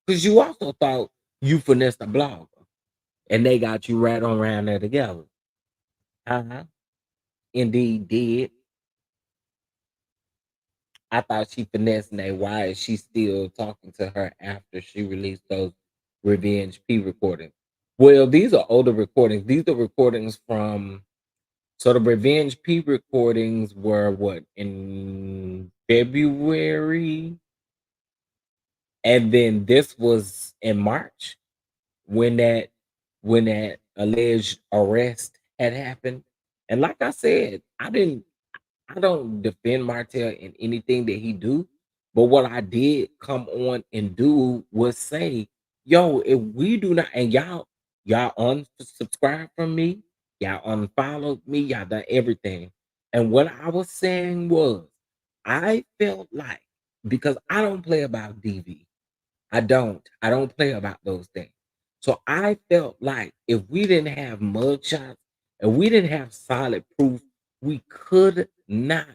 S1: because you also thought you finessed a blogger, and they got you right on around there together. Uh-huh. Indeed did. I thought she finessed Nay. Why is she still talking to her after she released those Revenge P recordings? Well, these are older recordings. These are recordings from, so the Revenge P recordings were what, in February, and then this was in March when that alleged arrest had happened. And like I said, I don't defend Martell in anything that he do, but what I did come on and do was say, yo, if we do not, and y'all unsubscribe from me, y'all unfollowed me, y'all done everything. And what I was saying was, I felt like, because I don't play about DV. I don't play about those things. So I felt like if we didn't have mugshots and we didn't have solid proof, we could not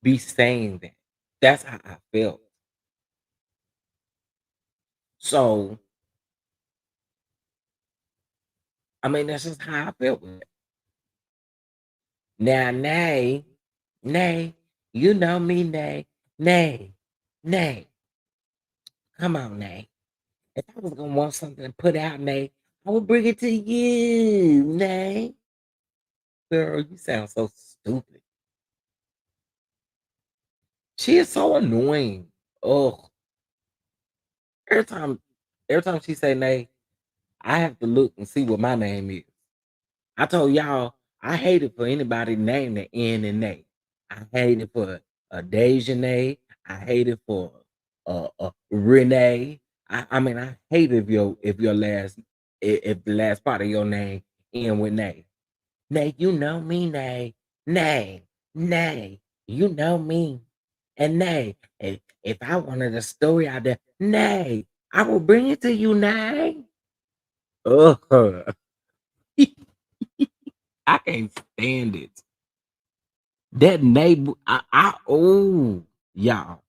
S1: be saying that. That's how I felt. So I mean, that's just how I felt with it. Now, Nay, you know me, Nay, Nay. Come on, Nay. If I was gonna want something to put out, Nay, I would bring it to you, Nay. Girl, you sound so stupid. She is so annoying. Oh, every time, every time she say nay, I have to look and see what my name is. I told y'all I hate it for anybody named the N and nay. I hate it for a Dejanay. I hate it for Renee. I mean I hate if your last if the last part of your name end with nay. Nay, you know me, nay, nay, nay, you know me. And nay, if I wanted a story out there, nay, I will bring it to you, nay. Ugh. I can't stand it. That neighbor, oh, y'all,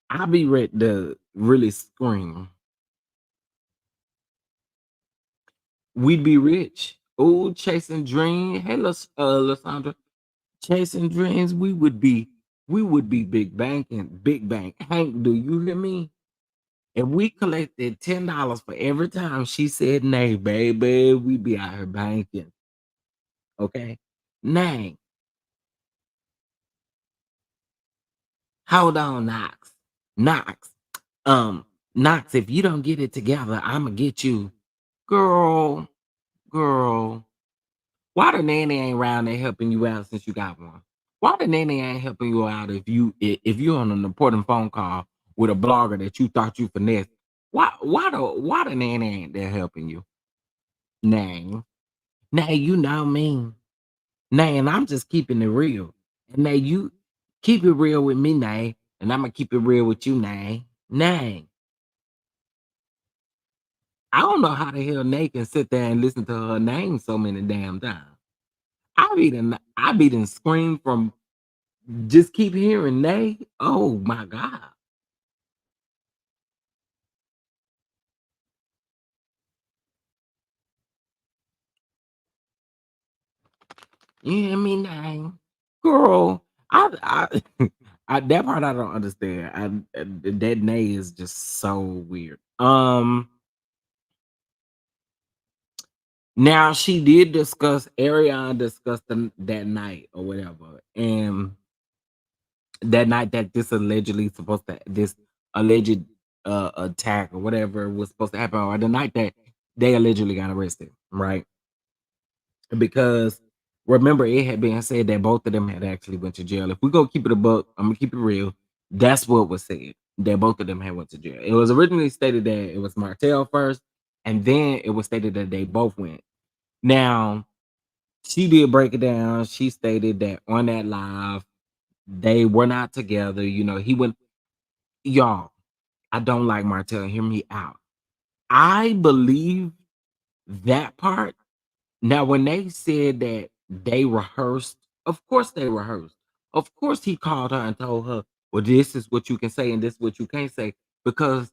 S1: I be ready to really scream. We'd be rich. Oh, chasing dreams. Hey, Lysandra, chasing dreams. We would be big bank. Hank, do you hear me? If we collected $10 for every time she said nay, baby, we'd be out here banking. Okay. Nay, hold on, Knox. Knox. Um, Knox, if you don't get it together, I'ma get you. Girl, girl. Why the nanny ain't around there helping you out since you got one? Why the nanny ain't helping you out if you're on an important phone call with a blogger that you thought you finessed? Why the nanny ain't there helping you? Nay. Nay, you know me. Nay, and I'm just keeping it real. And nay, you keep it real with me, nay. And I'm gonna keep it real with you, nay. Nay. I don't know how the hell Nay can sit there and listen to her name so many damn times. I be done scream from just keep hearing Nay. Oh my God. You hear me, Nay? Girl, I that part I don't understand. That Nay is just so weird. Now she did discuss Arion discussed that night or whatever. And that night that this alleged attack or whatever was supposed to happen, or the night that they allegedly got arrested, right? Because remember, it had been said that both of them had actually went to jail. If we go keep it a buck, I'm gonna keep it real. That's what was said. That both of them had went to jail. It was originally stated that it was Martell first, and then it was stated that they both went. Now, she did break it down. She stated that on that live, they were not together. He went, y'all. I don't like Martell. Hear me out. I believe that part. Now, when they said that they rehearsed, of course they rehearsed. Of course, he called her and told her, well, this is what you can say and this is what you can't say. Because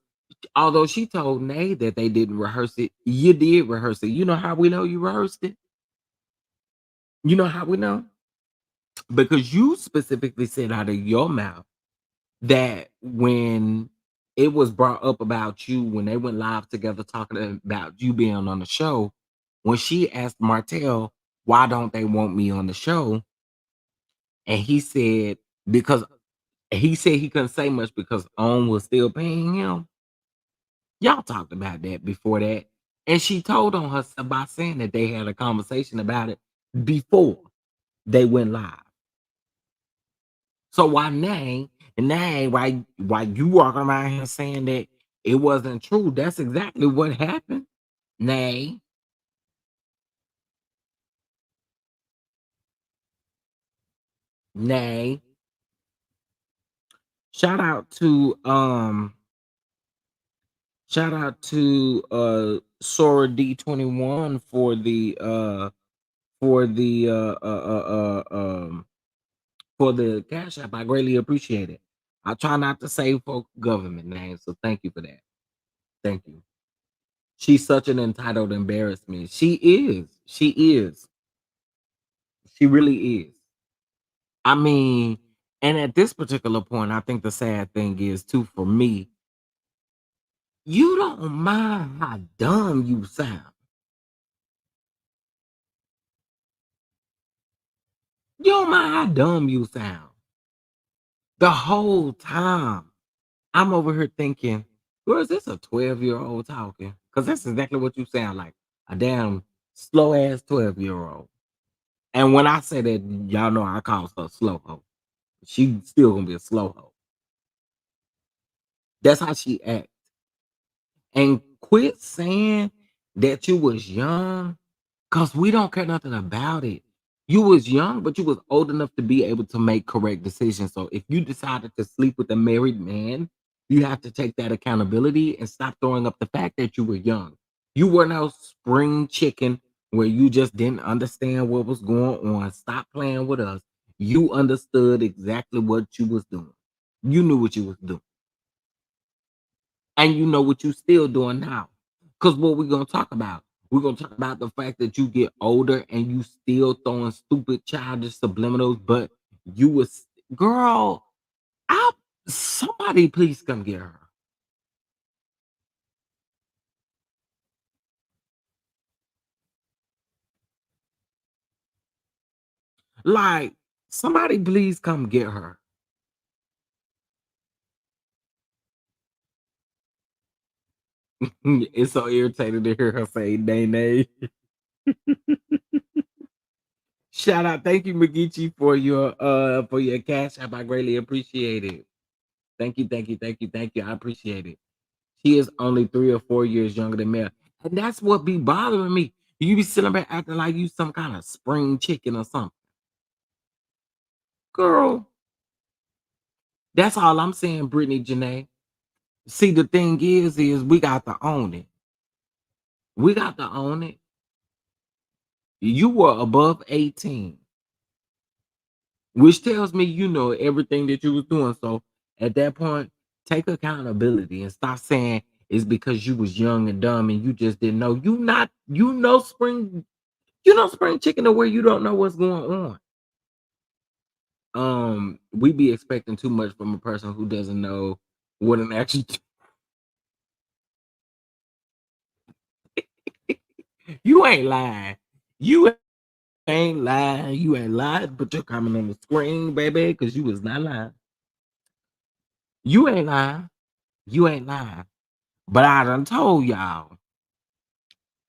S1: although she told Nay that they didn't rehearse it, you did rehearse it. You know how we know you rehearsed it? You know how we know? Because you specifically said out of your mouth that when it was brought up about you, when they went live together talking about you being on the show, when she asked Martell, why don't they want me on the show? And because he said he couldn't say much because OWN was still paying him. Y'all talked about that before that. And she told on herself by saying that they had a conversation about it before they went live. So why you walking around here saying that it wasn't true? That's exactly what happened. Nay, nay. Shout out to Sora D21 for the cash app. I greatly appreciate it. I try not to say folk government names, so thank you for that. Thank you. She's such an entitled embarrassment. She is. She is. She really is. I mean, and at this particular point, I think the sad thing is too for me, you don't mind how dumb you sound. You don't mind how dumb you sound. The whole time. I'm over here thinking, girl, is this a 12-year-old talking? Because that's exactly what you sound like. A damn slow ass 12-year-old. And when I say that, y'all know I call her slow hoe. She still gonna be a slow hoe. That's how she acts. And quit saying that you was young, cause we don't care nothing about it. You was young, but you was old enough to be able to make correct decisions. So if you decided to sleep with a married man, you have to take that accountability and stop throwing up the fact that you were young. You were no spring chicken where you just didn't understand what was going on. Stop playing with us. You understood exactly what you was doing. You knew what you was doing. And you know what you still doing now. Because what we're gonna talk about? We're gonna talk about the fact that you get older and you still throwing stupid childish subliminals, but you was girl, I somebody please come get her. Like somebody please come get her. It's so irritating to hear her say nay nay. Shout out. Thank you, Magichi, for your cash app. I greatly appreciate it. Thank you, thank you, thank you, thank you. I appreciate it. She is only 3 or 4 years younger than me. And that's what be bothering me. You be sitting there acting like you some kind of spring chicken or something. Girl, that's all I'm saying, Brittany Janae. See, the thing is we got to own it. We got to own it. You were above 18, which tells me you know everything that you was doing. So at that point, take accountability and stop saying it's because you was young and dumb and you just didn't know. You know spring chicken to where you don't know what's going on. We be expecting too much from a person who doesn't know what an action. You ain't lying. You ain't lying. You ain't lying, but you're coming on the screen, baby, because you was not lying. You ain't lying. You ain't lying. But I done told y'all.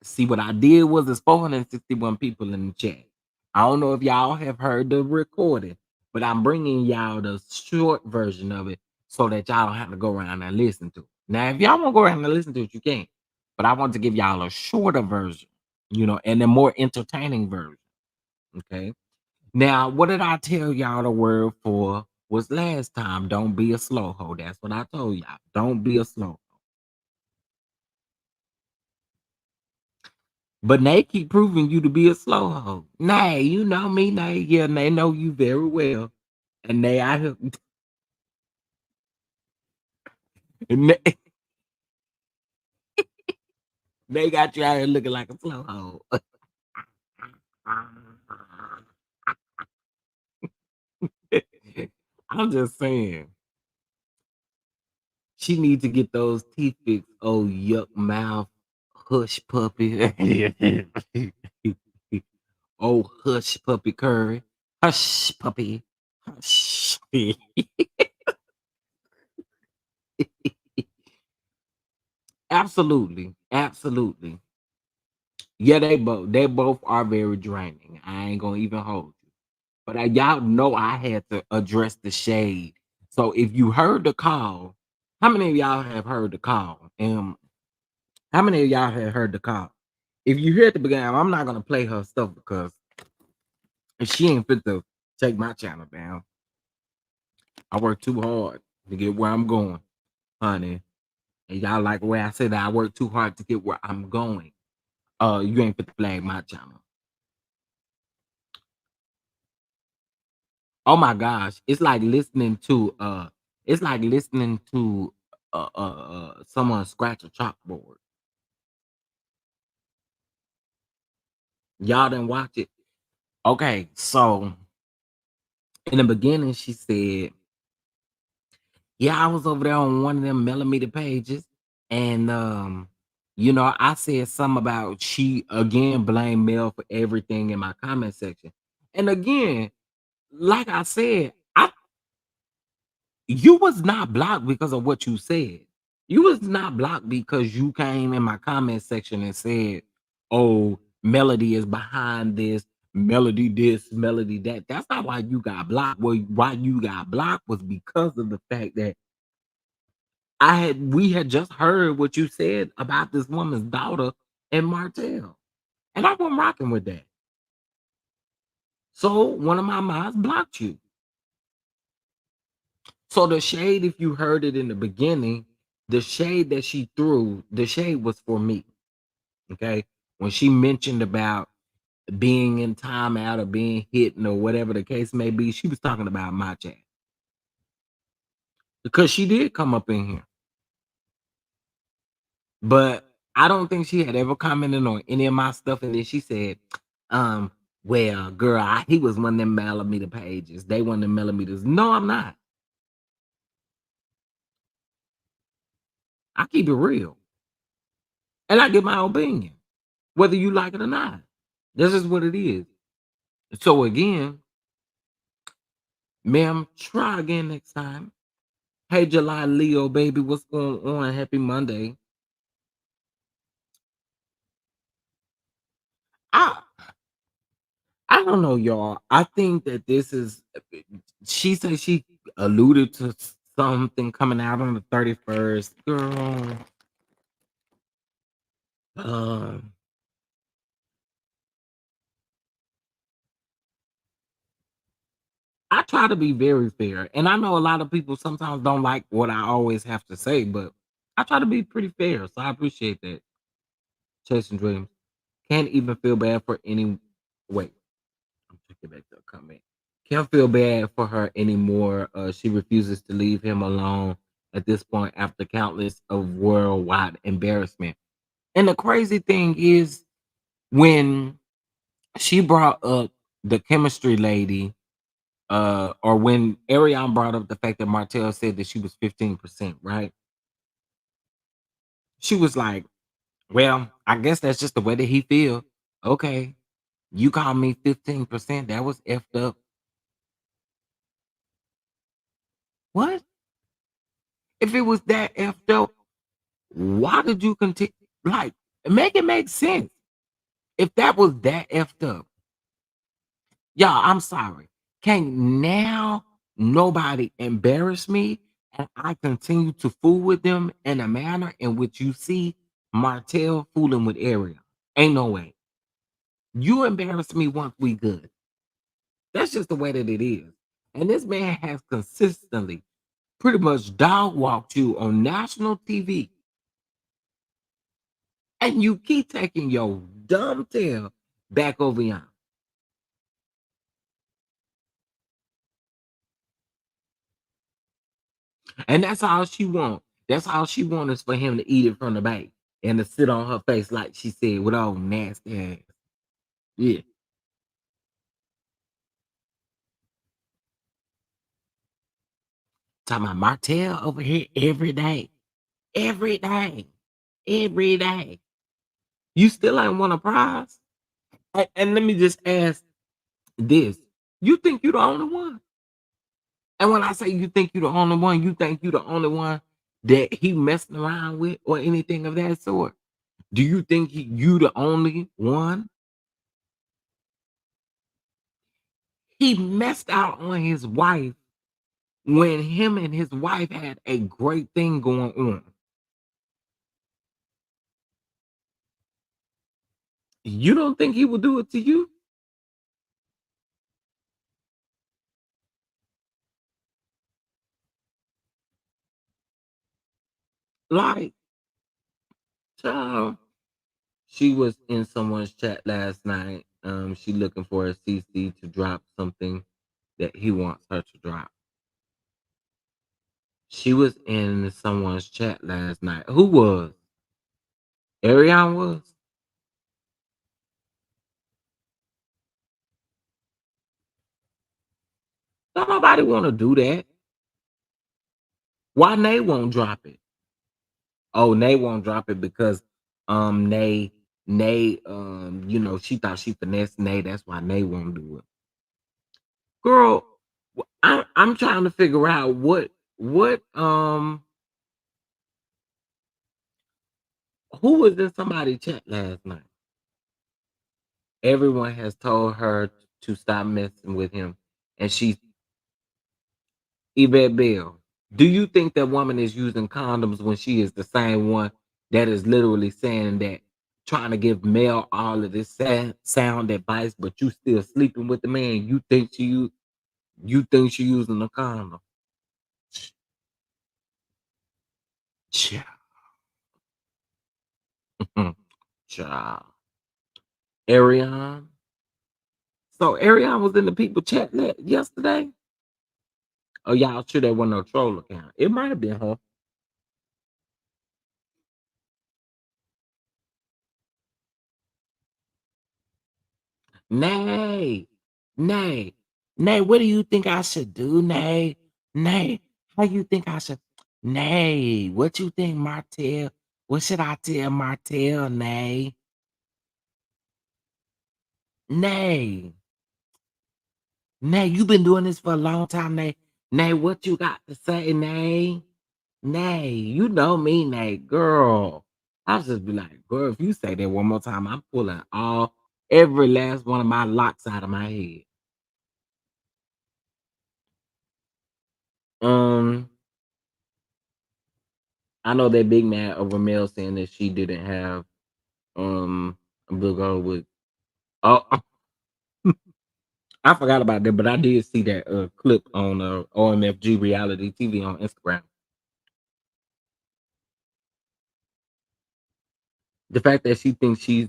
S1: See, what I did was it's 461 people in the chat. I don't know if y'all have heard the recording, but I'm bringing y'all the short version of it so that y'all don't have to go around and listen to it. Now, if y'all want to go around and listen to it, you can. But I want to give y'all a shorter version, and a more entertaining version. Okay. Now, what did I tell y'all the word for was last time? Don't be a slow hoe. That's what I told y'all. Don't be a slow. But they keep proving you to be a slow hoe. Nay, you know me, nay, yeah, they know you very well. And they out here, and they got you out here looking like a slow hoe. I'm just saying, she needs to get those teeth fixed. Oh, yuck mouth, hush puppy. Oh, hush puppy Curry. Hush puppy. Hush. Absolutely. Absolutely. Yeah, they both are very draining. I ain't gonna even hold you. But y'all know I had to address the shade. So if you heard the call, how many of y'all have heard the call? How many of y'all have heard the call? If you hear at the beginning, I'm not gonna play her stuff because if she ain't fit to take my channel down. I work too hard to get where I'm going, honey. And y'all like the way I said that I work too hard to get where I'm going. You ain't fit to flag my channel. Oh my gosh, it's like listening to someone scratch a chalkboard. Y'all didn't watch it. Okay, so in the beginning she said, yeah, I was over there on one of them millimeter pages, and I said something about she again blamed Mel for everything in my comment section. And again, like I said, you was not blocked because of what you said. You was not blocked because you came in my comment section and said, "Oh, Melody is behind this, Melody this, Melody that." That's not why you got blocked. Well, why you got blocked was because of the fact that we had just heard what you said about this woman's daughter and Martell. And I wasn't rocking with that. So one of my mods blocked you. So the shade, if you heard it in the beginning, the shade that she threw, the shade was for me. Okay. When she mentioned about being in timeout or being hit or whatever the case may be, she was talking about my chat. Because she did come up in here. But I don't think she had ever commented on any of my stuff. And then she said, well, girl, he was one of them millimeter pages. They one of them millimeters. No, I'm not. I keep it real. And I give my opinion, whether you like it or not. This is what it is. So again, ma'am, try again next time. Hey, July Leo, baby, what's going on? Happy Monday. I I don't know, y'all. I think that this is she said she alluded to something coming out on the 31st. Girl, um, I try to be very fair. And I know a lot of people sometimes don't like what I always have to say, but I try to be pretty fair. So I appreciate that. Chasing dreams. Can't even feel bad for any wait. I'm taking back the comment. Can't feel bad for her anymore. She refuses to leave him alone at this point after countless of worldwide embarrassment. And the crazy thing is when she brought up the chemistry lady, or when Arion brought up the fact that Martell said that she was 15%, right? She was like, well, I guess that's just the way that he feel. Okay, you call me 15%. That was effed up. What? If it was that effed up, why did you continue? Like, make it make sense. If that was that effed up, y'all, I'm sorry. Can't now nobody embarrass me and I continue to fool with them in a manner in which you see Martell fooling with Ariel. Ain't no way. You embarrass me once we good. That's just the way that it is. And this man has consistently pretty much dog walked you on national TV, and you keep taking your dumb tail back over yonder. And that's all she want. That's all she want is for him to eat it from the bag and to sit on her face like she said with all nasty ass. Yeah. Talking about Martell over here every day. Every day. Every day. You still ain't want a prize? And let me just ask this. You think you the only one? And when I say you think you the only one, you think you the only one that he messing around with or anything of that sort? Do you think you the only one? He messed out on his wife when him and his wife had a great thing going on. You don't think he would do it to you? Like, child, she was in someone's chat last night. She looking for a CC to drop something that he wants her to drop. She was in someone's chat last night. Who was? Arion was? Don't nobody want to do that. Why Nay won't drop it? Oh, Nay won't drop it because Nay you know, she thought she finessed Nay. That's why Nay won't do it. Girl, I'm trying to figure out what who was in somebody's chat last night. Everyone has told her to stop messing with him, and she's Yvette Bell. Do you think that woman is using condoms when she is the same one that is literally saying that, trying to give Mel all of this sound advice, but you still sleeping with the man? You think she using a condom? Child. Child. Arion. So Arion was in the people chat yesterday. Oh, y'all sure that wasn't no troll account? It might have been her. Nay, nay, nay. What do you think I should do, Nay? Nay, how you think I should? Nay, what you think, Martell? What should I tell Martell, Nay? Nay, Nay, you been doing this for a long time, Nay. Nay, what you got to say, Nay? Nay, you know me, Nay, girl. I'll just be like, girl, if you say that one more time, I'm pulling all every last one of my locks out of my head. Um, I know that big mad over Mel saying that she didn't have a big old with. Oh, I forgot about that, but I did see that clip on OMFG reality TV on Instagram. The fact that she thinks she's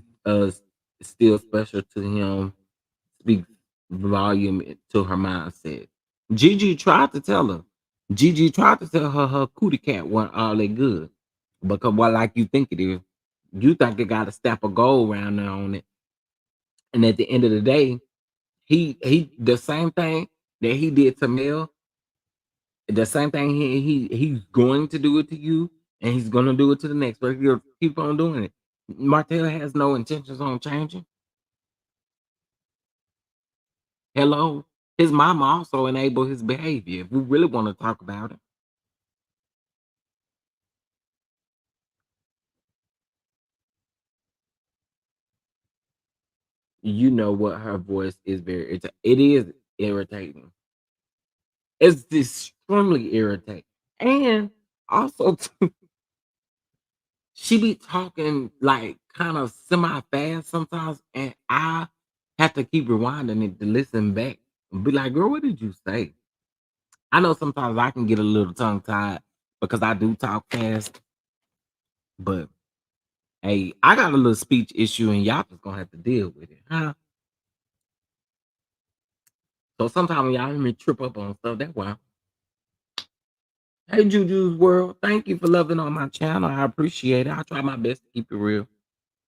S1: still special to him speaks volume to her mindset. Gigi tried to tell her. Gigi tried to tell her her cootie cat wasn't all that good. Because what like you think it is, you think it got a step of gold around there on it. And at the end of the day, he the same thing that he did to Mel, the same thing he's going to do it to you, and he's gonna do it to the next person. He'll keep on doing it. Martell has no intentions on changing. Hello. His mama also enabled his behavior. If we really want to talk about it. You know what her voice is very it is irritating. It's extremely irritating. And also she be talking like kind of semi fast sometimes, and I have to keep rewinding it to listen back and be like, girl, what did you say? I know sometimes I can get a little tongue tied because I do talk fast, but hey, I got a little speech issue and y'all just gonna have to deal with it, huh? So sometimes when y'all hear me trip up on stuff, that's why. Hey, Juju's World, thank you for loving on my channel. I appreciate it. I try my best to keep it real.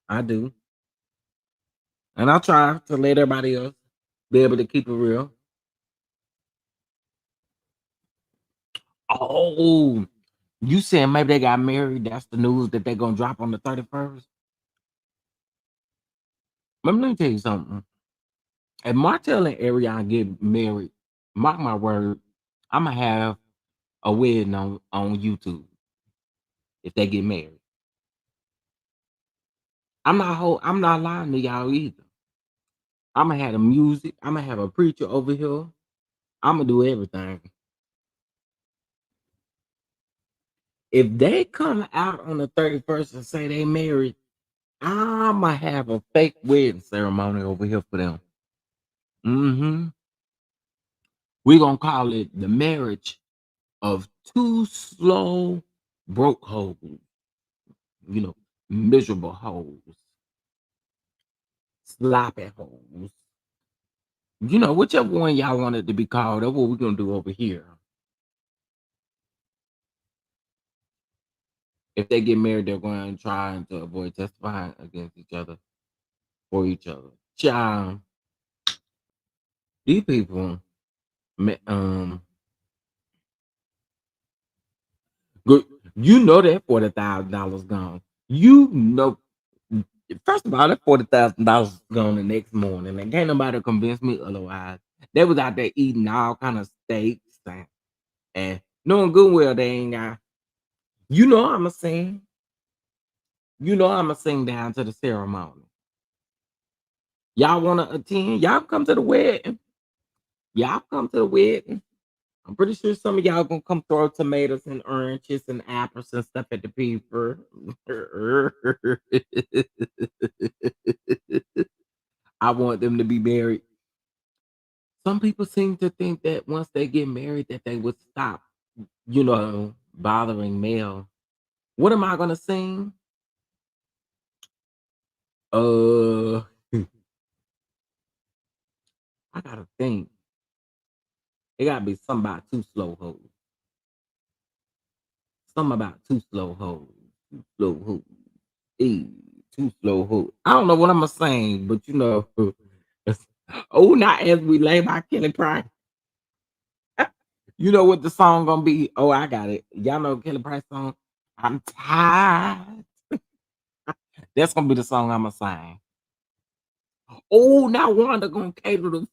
S1: I do. And I try to let everybody else be able to keep it real. Oh, you saying maybe they got married? That's the news that they're gonna drop on the 31st. Let me tell you something. If Martell and Arion get married, mark my word, I'm gonna have a wedding on YouTube if they get married. I'm not lying to y'all either. I'm gonna have the music. I'm gonna have a preacher over here. I'm gonna do everything. If they come out on the 31st and say they married, I'ma have a fake wedding ceremony over here for them. Hmm. We're gonna call it the marriage of two slow broke hoes, miserable hoes, sloppy hoes. Whichever one y'all want it to be called, that's what we're gonna do over here. If they get married, they're going to try to avoid testifying against each other for each other. Child, these people, good. You know that $40,000 gone. You know, first of all, that $40,000 gone the next morning, and can't nobody convince me otherwise. They was out there eating all kind of steaks and knowing good well they ain't got. I'ma sing. I'ma sing down to the ceremony. Y'all wanna attend? Y'all come to the wedding. Y'all come to the wedding. I'm pretty sure some of y'all gonna come throw tomatoes and oranges and apples and stuff at the people. I want them to be married. Some people seem to think that once they get married, that they would stop, bothering Mel. What am I gonna sing? Uh, I gotta think. It gotta be something about two slow hoes. Something about two slow hoes. Two slow hoes. Hey, too slow hook. I don't know what I'm gonna sing, but oh, not as we lay by Kelly Price. You know what the song gonna be? Oh, I got it. Y'all know Kelly Price song. I'm tired. That's gonna be the song I'm gonna sing. Oh, now Wanda gonna cater to.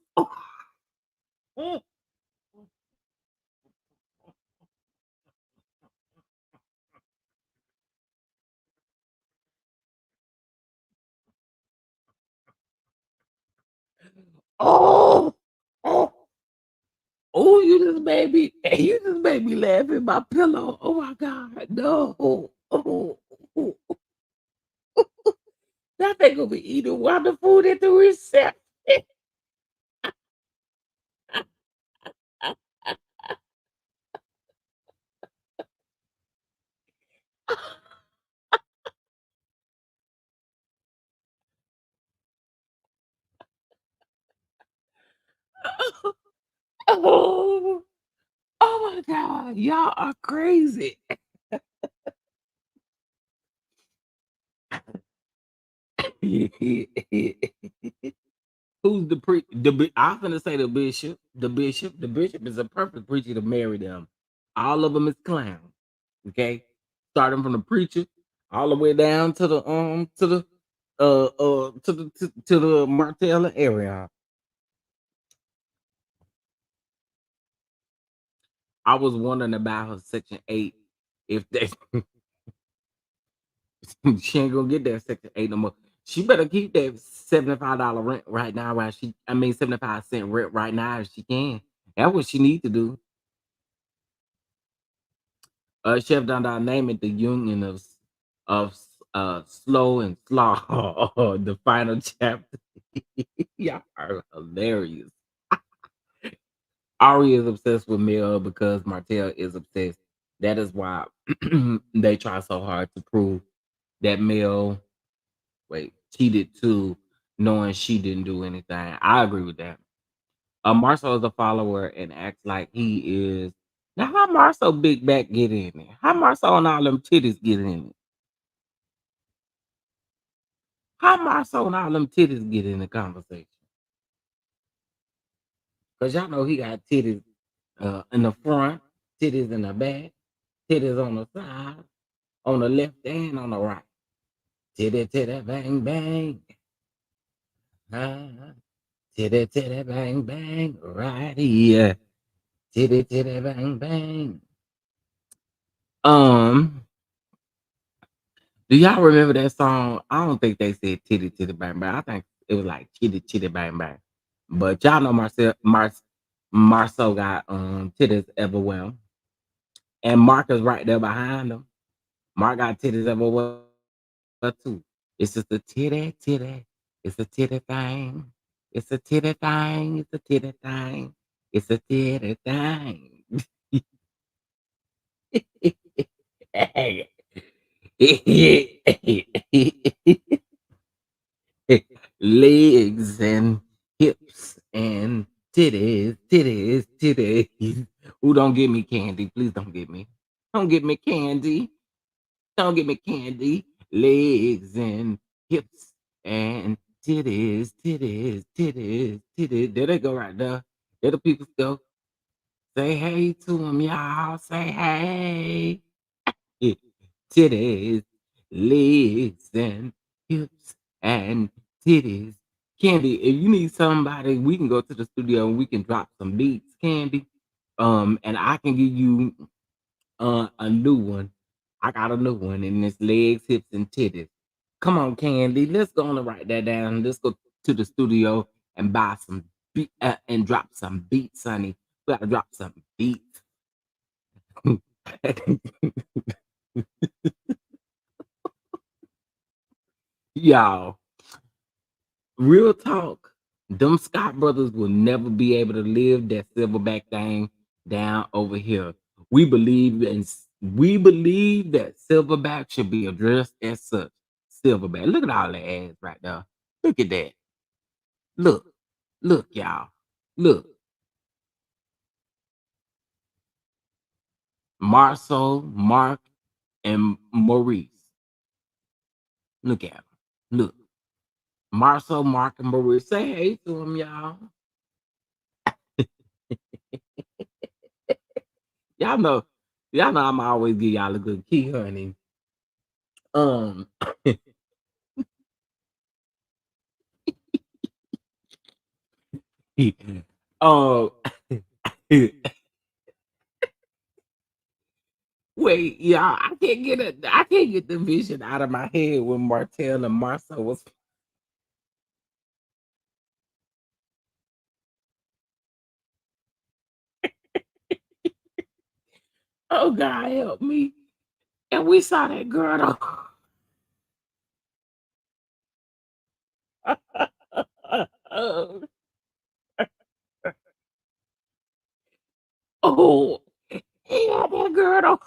S1: Oh, oh, oh, you just made me laugh in my pillow. Oh my God, no. Oh, oh, that thing gonna be eating wonderful food at the reception. Oh, oh my God, y'all are crazy. Who's the pre? I'm gonna say the bishop. The bishop. The bishop is a perfect preacher to marry them. All of them is clowns. Okay, starting from the preacher all the way down to the Martell area. I was wondering about her section 8. If they she ain't gonna get that section 8 no more. She better keep that $75 rent right now. While I mean 75 cent rent right now if she can. That's what she need to do. Chef Don name it the union of slow and slaw. The final chapter. Y'all are hilarious. Ari is obsessed with Mel because Martell is obsessed. That is why they try so hard to prove that Mel cheated too, knowing she didn't do anything. I agree with that. Marcel is a follower and acts like he is. Now, how Marcel big back get in it? How Marcel and all them titties get in it? How Marcel and all them titties get in the conversation? Because y'all know he got titties in the front, titties in the back, titties on the side, on the left and on the right. Titty, titty, bang, bang. Ah, titty, titty, bang, bang. Right here. Titty, titty, bang, bang. Um, do y'all remember that song? I don't think they said titty, titty, bang, bang. I think it was like chitty, chitty, bang, bang. But y'all know Marcel got titties everywhere. And Mark is right there behind him. Mark got titties everywhere too. It's just a titty, titty. It's a titty thing. It's a titty thing. It's a titty thing. It's a titty thing. Legs and hips and titties, titties, titties. Ooh, don't give me candy. Please don't get me. Don't get me candy. Don't get me candy. Legs and hips and titties, titties, titties, titties. There they go right there. There the people go. Say hey to them, y'all. Say hey. Eh, titties, legs, and hips, and titties. Candy, if you need somebody, we can go to the studio and we can drop some beats, Candy. And I can give you a new one. I got a new one, and it's legs, hips, and titties. Come on, Candy. Let's go on and write that down. Let's go to the studio and buy some beat and drop some beats, honey. We gotta drop some beats. Y'all, real talk. Them Scott brothers will never be able to live that silverback thing down over here. We believe that silverback should be addressed as such. Silverback. Look at all the ass right there. Look at that. Look. Look, y'all. Look. Marceau, Mark, and Maurice. Look at them. Look. Marceau, Mark, and Maurice. Say hey to them, y'all. Y'all know, y'all know I'm always give y'all a good key, honey. Um, oh, wait, y'all, I can't get the vision out of my head when Martell and Marcel was Oh, God help me. And we saw that girl. Oh, oh, he had that girl.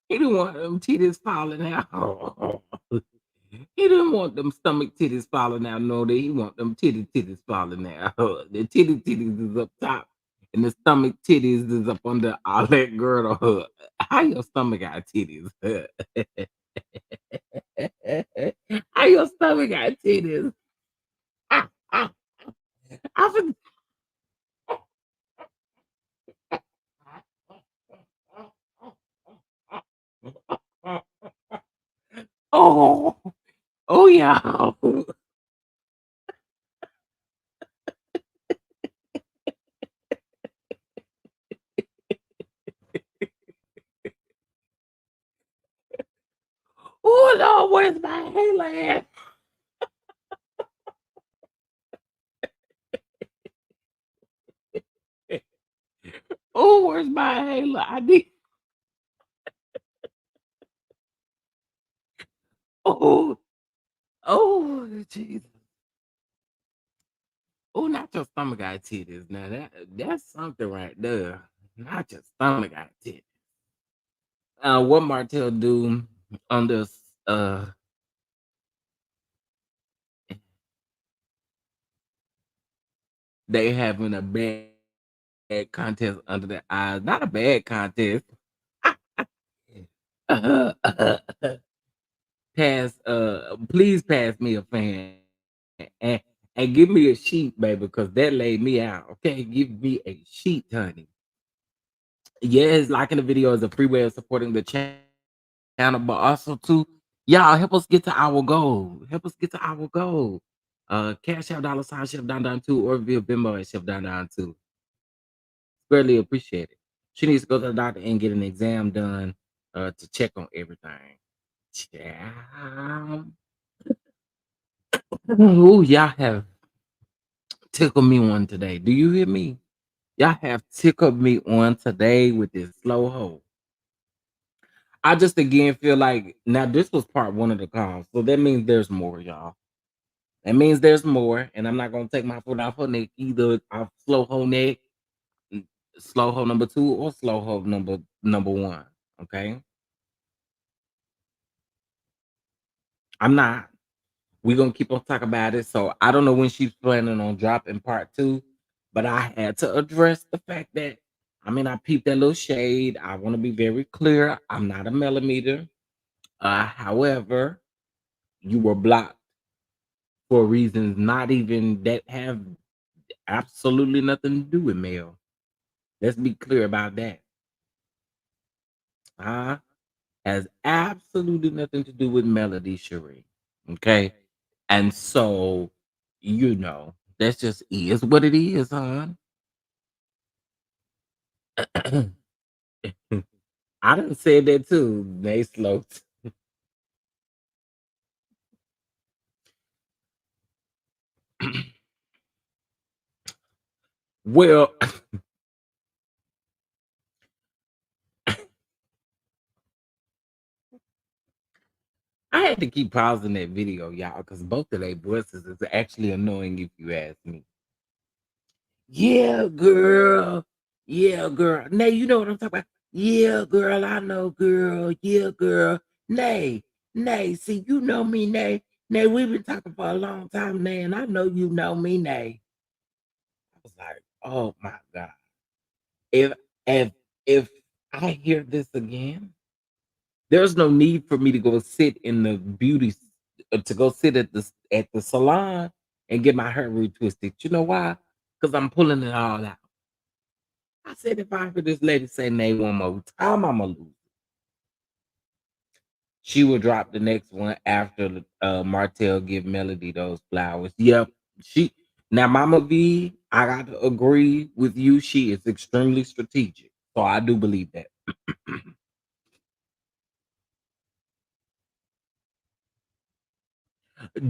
S1: He didn't want them titties falling out. He didn't want them stomach titties falling out. No, that he want them titties falling out. The titties is up top, and the stomach titties is up under all that girdle. How your stomach got titties? How your stomach got titties? I forgot. Oh, oh yeah. Oh Lord, where's my halo at? Oh, where's my halo? I need. Oh, oh, Jesus. Oh, not your stomach got titties. Now that's something right there. Not your stomach got titties. What Martell do on this? They having a bad contest under their eyes. Not a bad contest. Pass. Please pass me a fan and and give me a sheet, baby, because that laid me out. Okay, give me a sheet, honey. Yes, liking the video is a free way of supporting the channel, but also too, y'all help us get to our goal. Help us get to our goal. Cash out $ chef down two or via Venmo at chef down two. Greatly appreciate it. She needs to go to the doctor and get an exam done to check on everything. Child. Ooh, y'all have tickled me one today. Do you hear me? Y'all have tickled me on today with this slow hoe. I just again feel like now this was part one of the call, so that means there's more, y'all. That means there's more, and I'm not gonna take my foot off her neck either. Off slow hoe neck, mm, slow hoe number two, or slow hoe number one. Okay, I'm not. We're gonna keep on talking about it. So I don't know when she's planning on dropping part two, but I had to address the fact that I mean I peeped that little shade. I want to be very clear. I'm not a millimeter. However, you were blocked for reasons not even that have absolutely nothing to do with mail. Let's be clear about that. Uh has absolutely nothing to do with Melody Cherie. Okay. And so, that's just is what it is, hon. I done said that too. They slow. Well, I had to keep pausing that video, y'all, because both of their voices is actually annoying if you ask me. Yeah, girl. Yeah, girl. Nay, you know what I'm talking about? Yeah, girl. I know, girl. Yeah, girl. Nay, nay. See, you know me, Nay. Nay, we've been talking for a long time, Nay, and I know you know me, Nay. I was like, oh my God. If if if I hear this again, there's no need for me to go sit in the to go sit at the salon and get my hair retwisted. You know why? Because I'm pulling it all out. I said, if I hear this lady say nay one more time, I'ma lose. She will drop the next one after Martell give Melody those flowers. Yep. She now Mama V, I got to agree with you. She is extremely strategic. So I do believe that.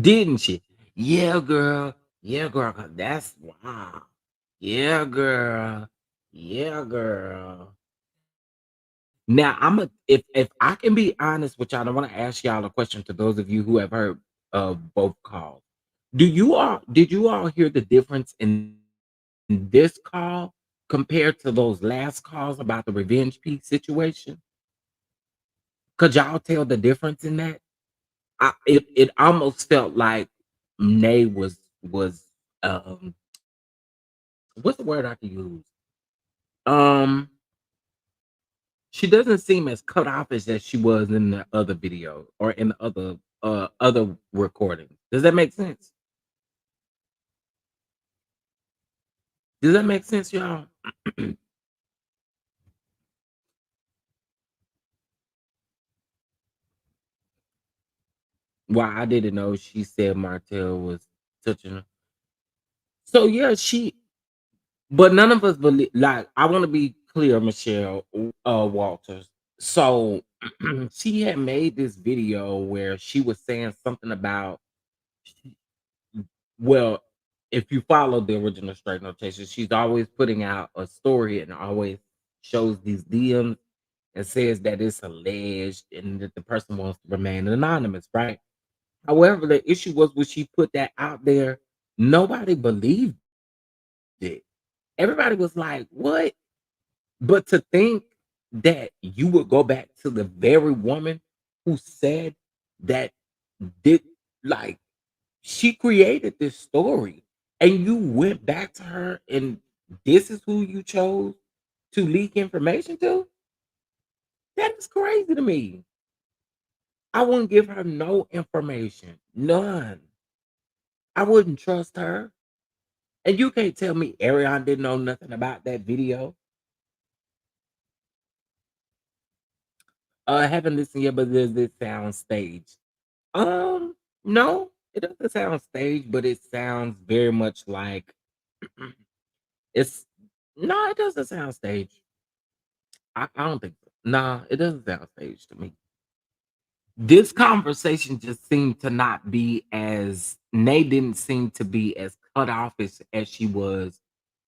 S1: Didn't she? Yeah, girl. Yeah, girl. 'Cause that's wow. Yeah, girl. Yeah, girl. Now I'm a if I can be honest with y'all, I want to ask y'all a question to those of you who have heard both calls. Did you all hear the difference in this call compared to those last calls about the revenge piece situation? Could y'all tell the difference in that? It almost felt like Nay was um what's the word I can use? Um she doesn't seem as cut off as she was in the other video or in the other recording. Does that make sense? Does that make sense, y'all? Why I didn't know she said Martell was touching her. So yeah, she but none of us believe like I want to be clear, Michelle Walters. So she had made this video where she was saying something about well, if you follow the original straight notation, she's always putting out a story and always shows these DMs and says that it's alleged and that the person wants to remain anonymous, right? However, the issue was when she put that out there, nobody believed it. Everybody was like, what? But to think that you would go back to the very woman who said that did like she created this story and you went back to her and this is who you chose to leak information to? That is crazy to me. I wouldn't give her no information. None. I wouldn't trust her. And you can't tell me Arion didn't know nothing about that video. I haven't listened yet, but does it sound staged? No, it doesn't sound staged, but it sounds very much like it's no, it doesn't sound staged. I don't think so. Nah, it doesn't sound staged to me. This conversation just seemed to not be as Nay didn't seem to be as cut off as she was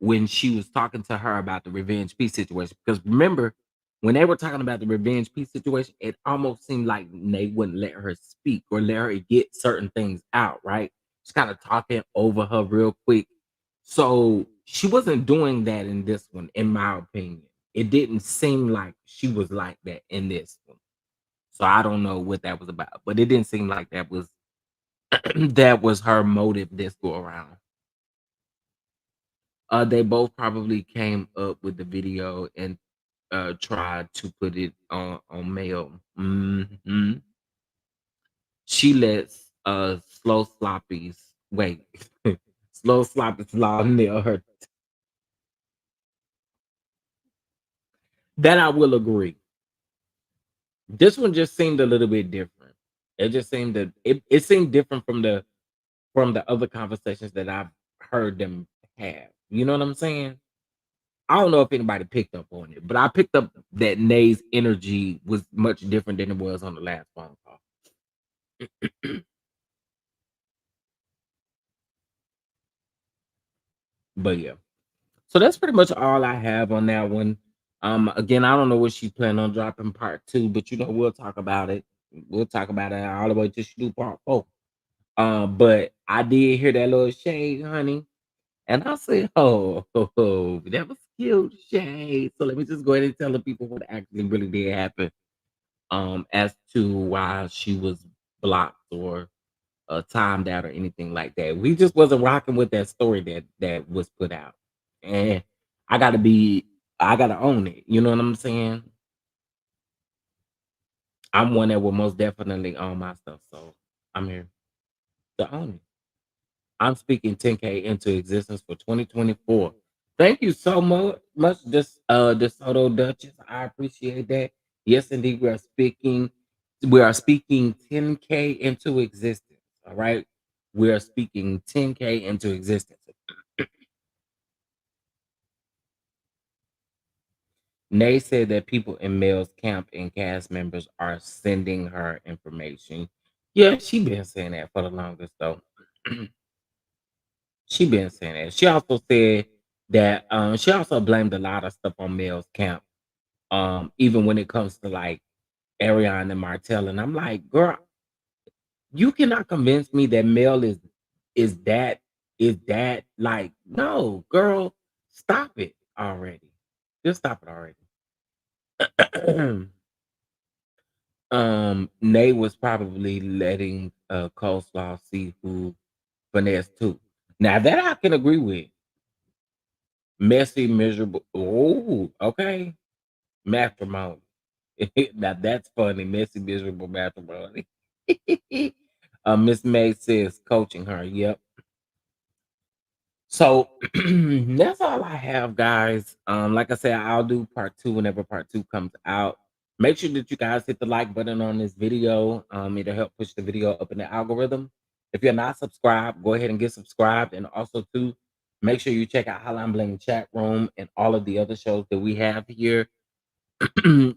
S1: when she was talking to her about the revenge peace situation. Because remember, when they were talking about the revenge peace situation, it almost seemed like Nay wouldn't let her speak or let her get certain things out, right? She's kind of talking over her real quick. So she wasn't doing that in this one, in my opinion. It didn't seem like she was like that in this one. So I don't know what that was about, but it didn't seem like that was that was her motive this go around. They both probably came up with the video and tried to put it on mail. She lets slow sloppies wait. Slow sloppies law nail her. That I will agree. This one just seemed a little bit different. It just seemed that it seemed different from the other conversations that I've heard them have. You know what I'm saying? I don't know if anybody picked up on it, but I picked up that Nay's energy was much different than it was on the last phone call. But yeah. So that's pretty much all I have on that one. Again, I don't know what she's planning on dropping part two, but you know, we'll talk about it. We'll talk about it all the way till she do part four. But I did hear that little shade, honey. And I said, that was cute shade. So let me just go ahead and tell the people what actually really did happen. As to why she was blocked or timed out or anything like that. We just wasn't rocking with that story that was put out. And I gotta be I gotta own it. You know what I'm saying? I'm one that will most definitely own my stuff. So I'm here to own it. I'm speaking 10K into existence for 2024. Thank you so much, this DeSoto Duchess. I appreciate that. Yes, indeed, we are speaking 10K into existence. All right. We are speaking 10K into existence. Nay said that people in Mel's camp and cast members are sending her information. Yeah, she been saying that for the longest though. She been saying that. She also said that she also blamed a lot of stuff on Mel's camp. Even when it comes to like Arion and Martell. And I'm like, girl, you cannot convince me that Mel is that is that like no, girl, stop it already. Just stop it already. Nay was probably letting coleslaw seafood finesse too. Now that I can agree with. Messy, miserable. Oh, okay. Matrimony. Now that's funny. Messy, miserable matrimony. Miss May says coaching her. Yep. So that's all I have, guys. Like I said, I'll do part two whenever part two comes out. Make sure that you guys hit the like button on this video. It'll help push the video up in the algorithm. If you're not subscribed, go ahead and get subscribed. And also, too, make sure you check out Hotline Bling Chat Room and all of the other shows that we have here.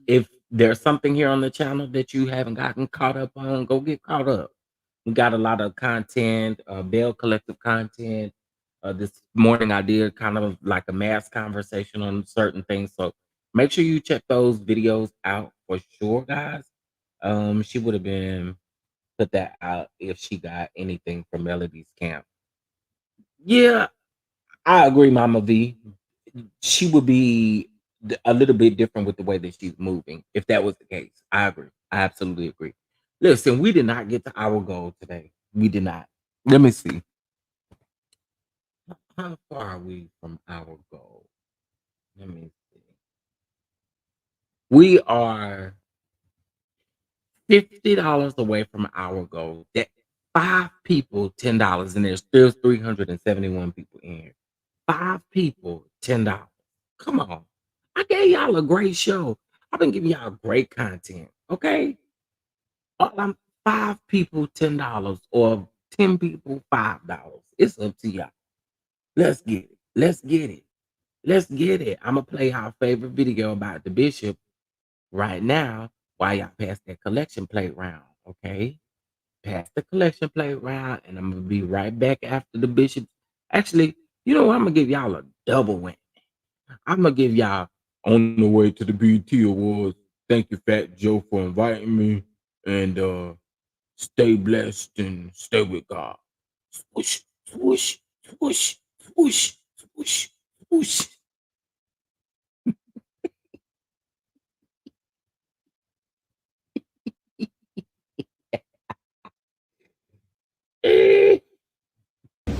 S1: If there's something here on the channel that you haven't gotten caught up on, go get caught up. We got a lot of content, Bell Collective content. This morning I did kind of like a mass conversation on certain things. So make sure you check those videos out for sure, guys. She would have been put that out if she got anything from Melody's camp. Yeah, I agree, Mama V. She would be a little bit different with the way that she's moving. If that was the case, I agree. I absolutely agree. Listen, we did not get to our goal today. We did not. Let me see. How far are we from our goal? Let me see. We are $50 away from our goal. That 5 people, $10, and there's still 371 people in here. 5 people, $10. Come on. I gave y'all a great show. I've been giving y'all great content. Okay. All I'm 5 people, $10, or 10 people, $5. It's up to y'all. Let's get it. Let's get it. Let's get it. I'm gonna play our favorite video about the bishop right now while y'all pass that collection plate round. Okay. Pass the collection plate round, and I'm gonna be right back after the bishop. Actually, you know what? I'm gonna give y'all a double win. I'm gonna give y'all on the way to the BT Awards. Thank you, Fat Joe, for inviting me. And stay blessed and stay with God. Swoosh, swoosh, swoosh, swoosh, swoosh, swoosh.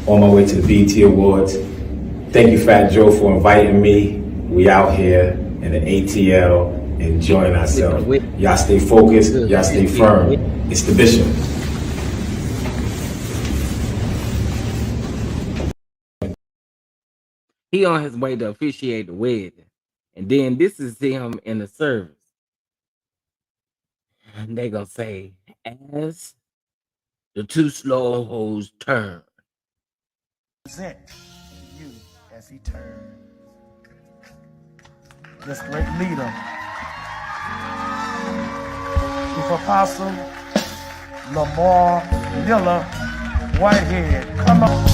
S2: On my way to the BET Awards. Thank you, Fat Joe, for inviting me. We out here in the ATL enjoying ourselves. Y'all stay focused. Y'all stay firm. It's the Bishop.
S1: He on his way to officiate the wedding. And then this is him in the service. And they gonna say, as the two slow hoes turn.
S3: Present you as he turns. This great leader, Chief Apostle Lamar Miller Whitehead. Come on.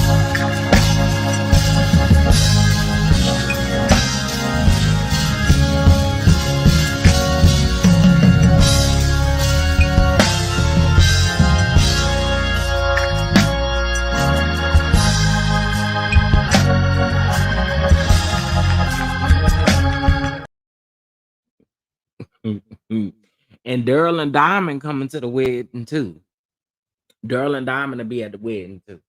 S1: And Daryl and Diamond coming to the wedding too. Daryl and Diamond will be at the wedding too.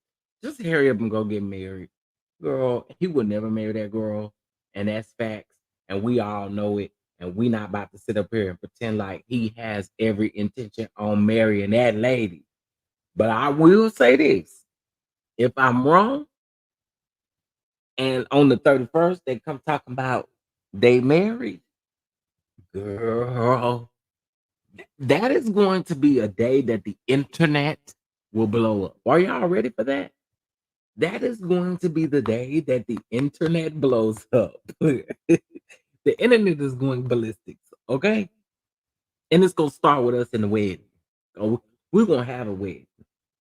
S1: Just hurry up and go get married. Girl, he would never marry that girl. And that's facts. And we all know it. And we not about to sit up here and pretend like he has every intention on marrying that lady. But I will say this. If I'm wrong, and on the 31st, they come talking about they married, girl, that is going to be a day that the internet will blow up. Are y'all ready for that? That is going to be the day that the internet blows up. The internet is going ballistics, okay? And it's gonna start with us in the wedding. Oh, we're gonna have a wedding.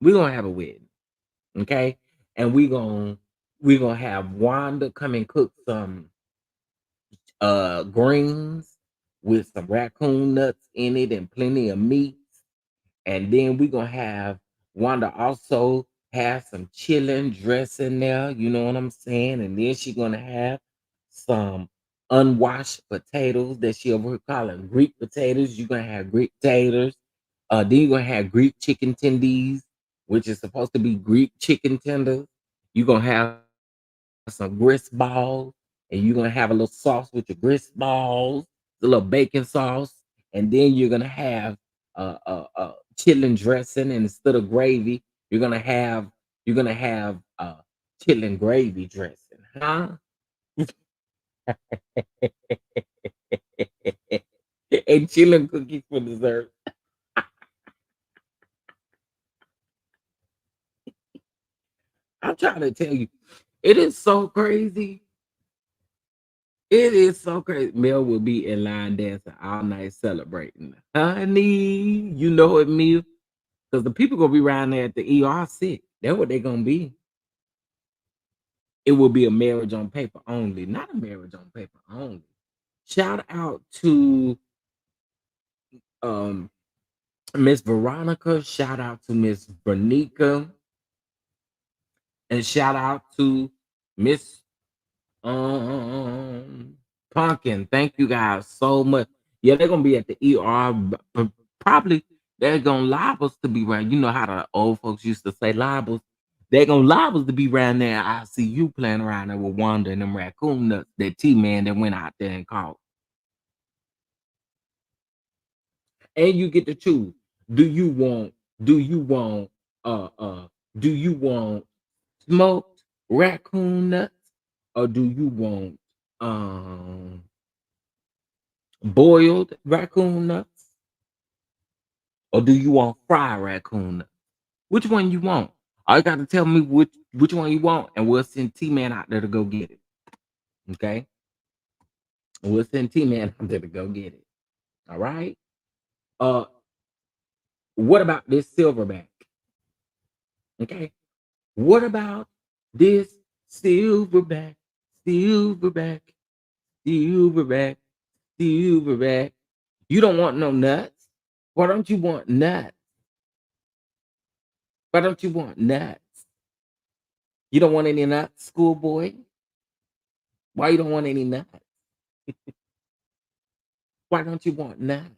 S1: We're gonna have a wedding, okay? And We're gonna have Wanda come and cook some greens with some raccoon nuts in it and plenty of meat. And then we're gonna have Wanda also have some chilling dressing there, you know what I'm saying? And then she's gonna have some unwashed potatoes that she over here calling Greek potatoes. You're gonna have Greek taters. Then you're gonna have Greek chicken tendies, which is supposed to be Greek chicken tenders. You're gonna have some grist balls, and you're gonna have a little sauce with your grist balls, a little bacon sauce, and then you're gonna have chitlin dressing, and instead of gravy, you're gonna have chitlin gravy dressing, huh? And chitlin cookies for dessert. I'm trying to tell you, it is so crazy. It is so crazy. Mel will be in line dancing all night celebrating. Honey, you know it, Mel. Because the people gonna be around there at the ER sick. That's what they gonna be. It will be a marriage on paper only, not a marriage on paper only. Shout out to um Miss Veronica, shout out to Miss Bernica, and shout out to Miss um Pumpkin. Thank you guys so much. Yeah, they're gonna be at the ER. Probably they're gonna live us to be around. You know how the old folks used to say libels. They're gonna live us to be around there. I see you playing around there with Wanda and them raccoon nuts. That T-Man that went out there and caught. And you get to choose. Do you want, do you want, uh, uh, do you want smoked raccoon nuts, or do you want um boiled raccoon nuts, or do you want fried raccoon nuts? Which one you want? All you got to tell me which one you want, and we'll send T-Man out there to go get it. Okay, we'll send T-Man out there to go get it. All right. Uh, what about this silverback? Okay. What about this silverback, silverback, silverback, silverback? You don't want no nuts? Why don't you want nuts? Why don't you want nuts? You don't want any nuts, schoolboy? Why you don't want any nuts? Why don't you want nuts?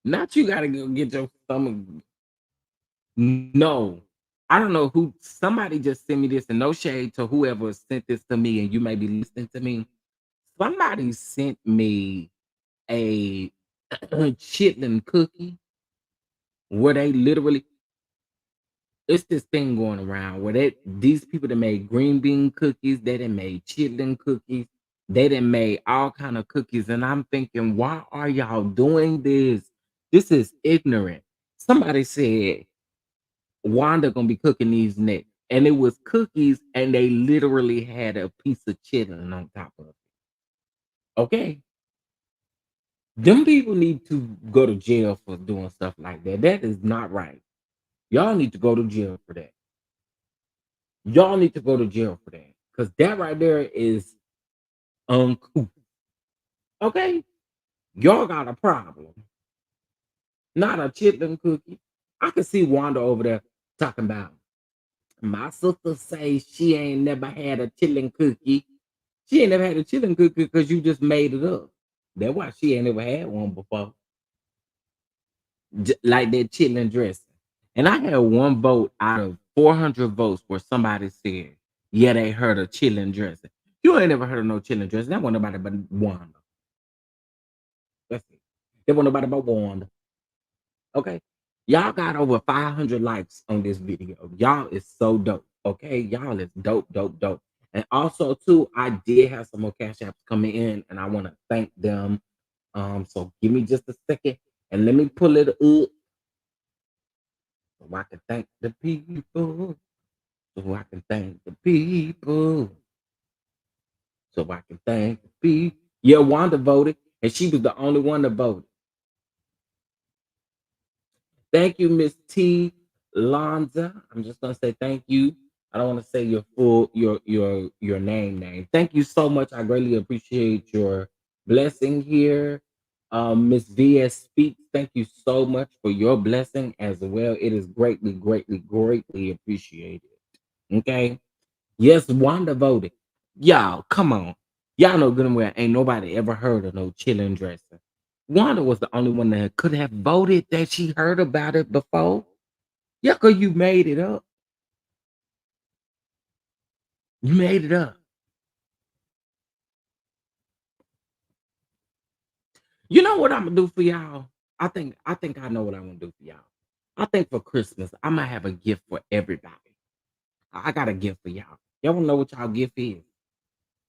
S1: Not you gotta go get your stomach. No. I don't know who, somebody just sent me this, and no shade to whoever sent this to me, and you may be listening to me. Somebody sent me a chitlin cookie where they literally, it's this thing going around where these people that made green bean cookies, they done made chitlin cookies, they done made all kind of cookies, and I'm thinking, why are y'all doing this? This is ignorant. Somebody said Wanda gonna be cooking these next, and it was cookies, and they literally had a piece of chitlin on top of it. Okay, them people need to go to jail for doing stuff like that. That is not right. Y'all need to go to jail for that. Y'all need to go to jail for that. Because that right there is uncouth. Okay? Y'all got a problem. Not a chitlin cookie. I can see Wanda over there talking about, my sister say she ain't never had a chitlin cookie. She ain't never had a chitlin cookie because you just made it up. That's why she ain't never had one before. Like that chitlin dressing. And I had one vote out of 400 votes where somebody said, yeah, they heard of chitlin dressing. You ain't never heard of no chitlin dressing. That wasn't nobody but Wanda. That's it. That wasn't nobody but Wanda. Okay. Y'all got over 500 likes on this video. Y'all is so dope. Okay. Y'all is dope, dope, dope. And also, too, I did have some more cash apps coming in, and I want to thank them. So give me just a second and let me pull it up so I can thank the people. So I can thank the people. So I can thank the people. Yeah, Wanda voted, and she was the only one that voted. Thank you, Miss T. Lonza, I'm just gonna say thank you. I don't want to say your full your name. Thank you so much. I greatly appreciate your blessing here. Miss VS Speaks, thank you so much for your blessing as well. It is greatly appreciated. Okay. Yes, Wanda voted. Y'all, come on. Y'all know good and well ain't nobody ever heard of no chilling dresser. Wanda was the only one that could have voted that she heard about it before. Yeah, cause you made it up. You made it up. You know what I'm gonna do for y'all? I think I know what I'm gonna do for y'all. I think for Christmas, I'm gonna have a gift for everybody. I got a gift for y'all. Y'all wanna know what y'all gift is?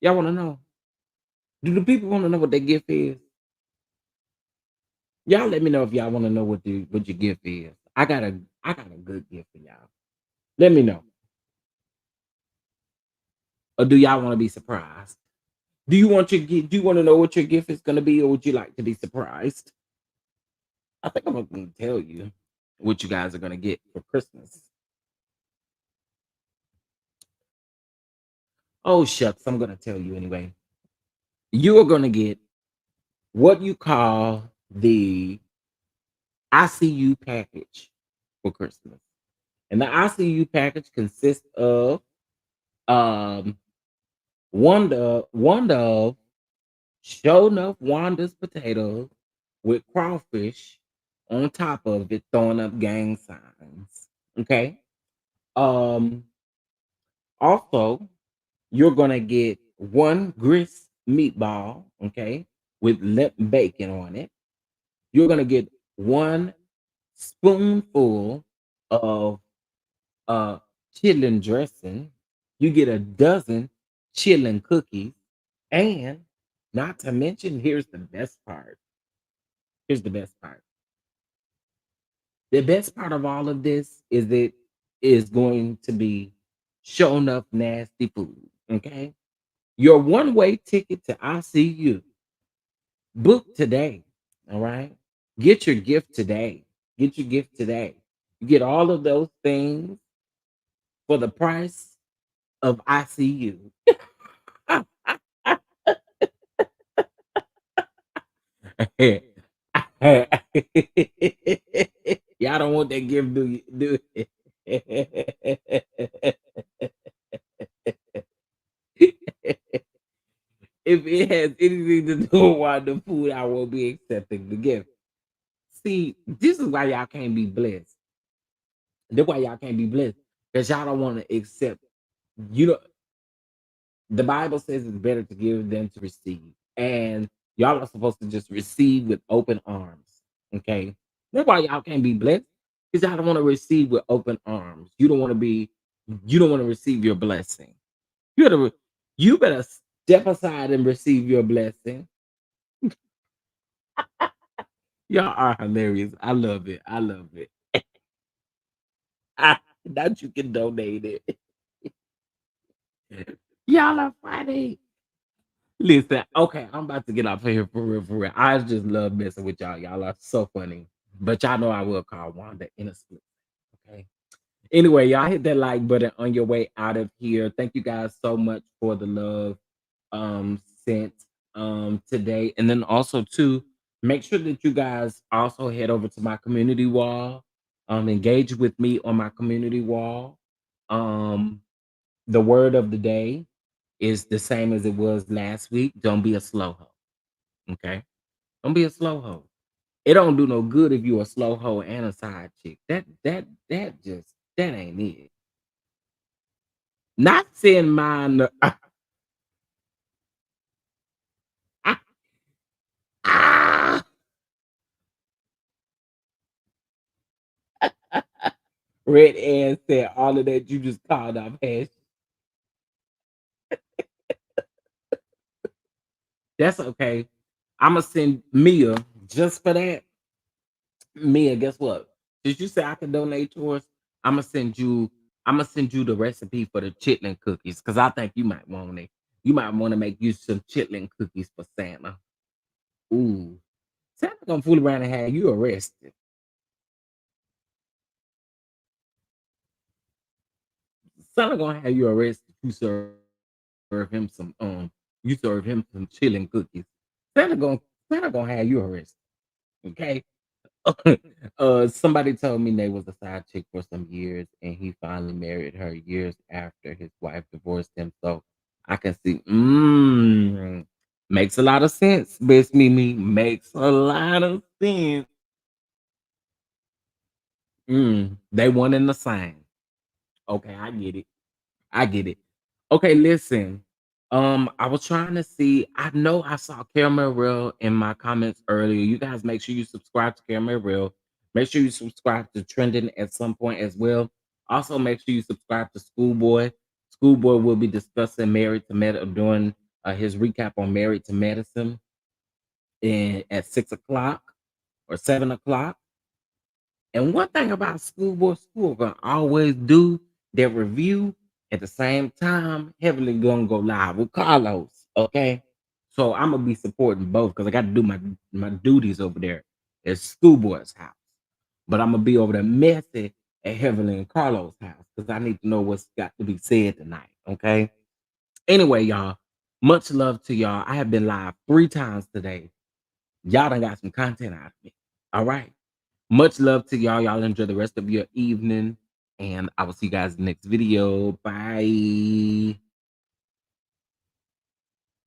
S1: Y'all wanna know? Do the people wanna know what their gift is? Y'all let me know if y'all wanna know what your gift is. I got a good gift for y'all. Let me know. Or do y'all wanna be surprised? Do you want your gift? Do you want to know what your gift is gonna be, or would you like to be surprised? I think I'm gonna tell you what you guys are gonna get for Christmas. Oh shucks, I'm gonna tell you anyway. You are gonna get what you call the ICU package for Christmas. And the ICU package consists of um one of show enough Wanda's potatoes with crawfish on top of it, throwing up gang signs. Okay. Um Also, you're gonna get one grist meatball, okay, with limp bacon on it. You're gonna get one spoonful of uh chitlin dressing. You get a dozen chitlin cookies, and not to mention, here's the best part. Here's the best part. The best part of all of this is it is going to be showing up nasty food. Okay. Your one-way ticket to ICU. Book today. All right. Get your gift today. Get your gift today. You get all of those things for the price of ICU. Y'all don't want that gift, do you? Do if it has anything to do with the food, I will be accepting the gift. See, this is why y'all can't be blessed. That's why y'all can't be blessed. Because y'all don't want to accept. You know, the Bible says it's better to give than to receive. And y'all are supposed to just receive with open arms. Okay. That's why y'all can't be blessed. Because y'all don't want to receive with open arms. You don't want to receive your blessing. You better step aside and receive your blessing. Y'all are hilarious. I love it. I love it. That you can donate it. Y'all are funny. Listen, okay, I'm about to get off of here for real, for real. I just love messing with y'all. Y'all are so funny. But y'all know I will call Wanda in a split. Okay. Anyway, y'all hit that like button on your way out of here. Thank you guys so much for the love sent today. And then also too, make sure that you guys also head over to my community wall. Engage with me on my community wall. Um, the word of the day is the same as it was last week. Don't be a slow hoe. Okay. Don't be a slow hoe. It don't do no good if you a slow hoe and a side chick. That ain't it. Not saying mine. Ah, Red Ann said all of that you just called off hash. That's okay. I'ma send Mia just for that. Mia, guess what? Did you say I can donate yours? I'ma send you. I'ma send you the recipe for the chitlin cookies because I think you might want it. You might want to make you some chitlin cookies for Santa. Ooh, Santa gonna fool around and have you arrested. Son gonna have you arrested. Serve him some you serve him some chilling cookies. Santa gonna Santa gonna have you arrested. Okay. Somebody told me they was a side chick for some years, and he finally married her years after his wife divorced him. So I can see, makes a lot of sense. Best Mimi makes a lot of sense. They one in the same. Okay, I get it. I get it. Okay, listen. I was trying to see. I know I saw Caramel Real in my comments earlier. You guys make sure you subscribe to Caramel Real. Make sure you subscribe to Trending at some point as well. Also, make sure you subscribe to Schoolboy. Schoolboy will be discussing Married to Medicine, doing his recap on Married to Medicine at 6 o'clock or 7 o'clock. And one thing about School gonna always do their review at the same time. Heavily gonna go live with Carlos. Okay, so I'm gonna be supporting both because I got to do my duties over there at Schoolboy's house. But I'm gonna be over there messy at Heavily and Carlos' house because I need to know what's got to be said tonight. Okay. Anyway, y'all, much love to y'all. I have been live 3 times today. Y'all done got some content out of me. All right. Much love to y'all. Y'all enjoy the rest of your evening. And I will see you guys in the next video. Bye.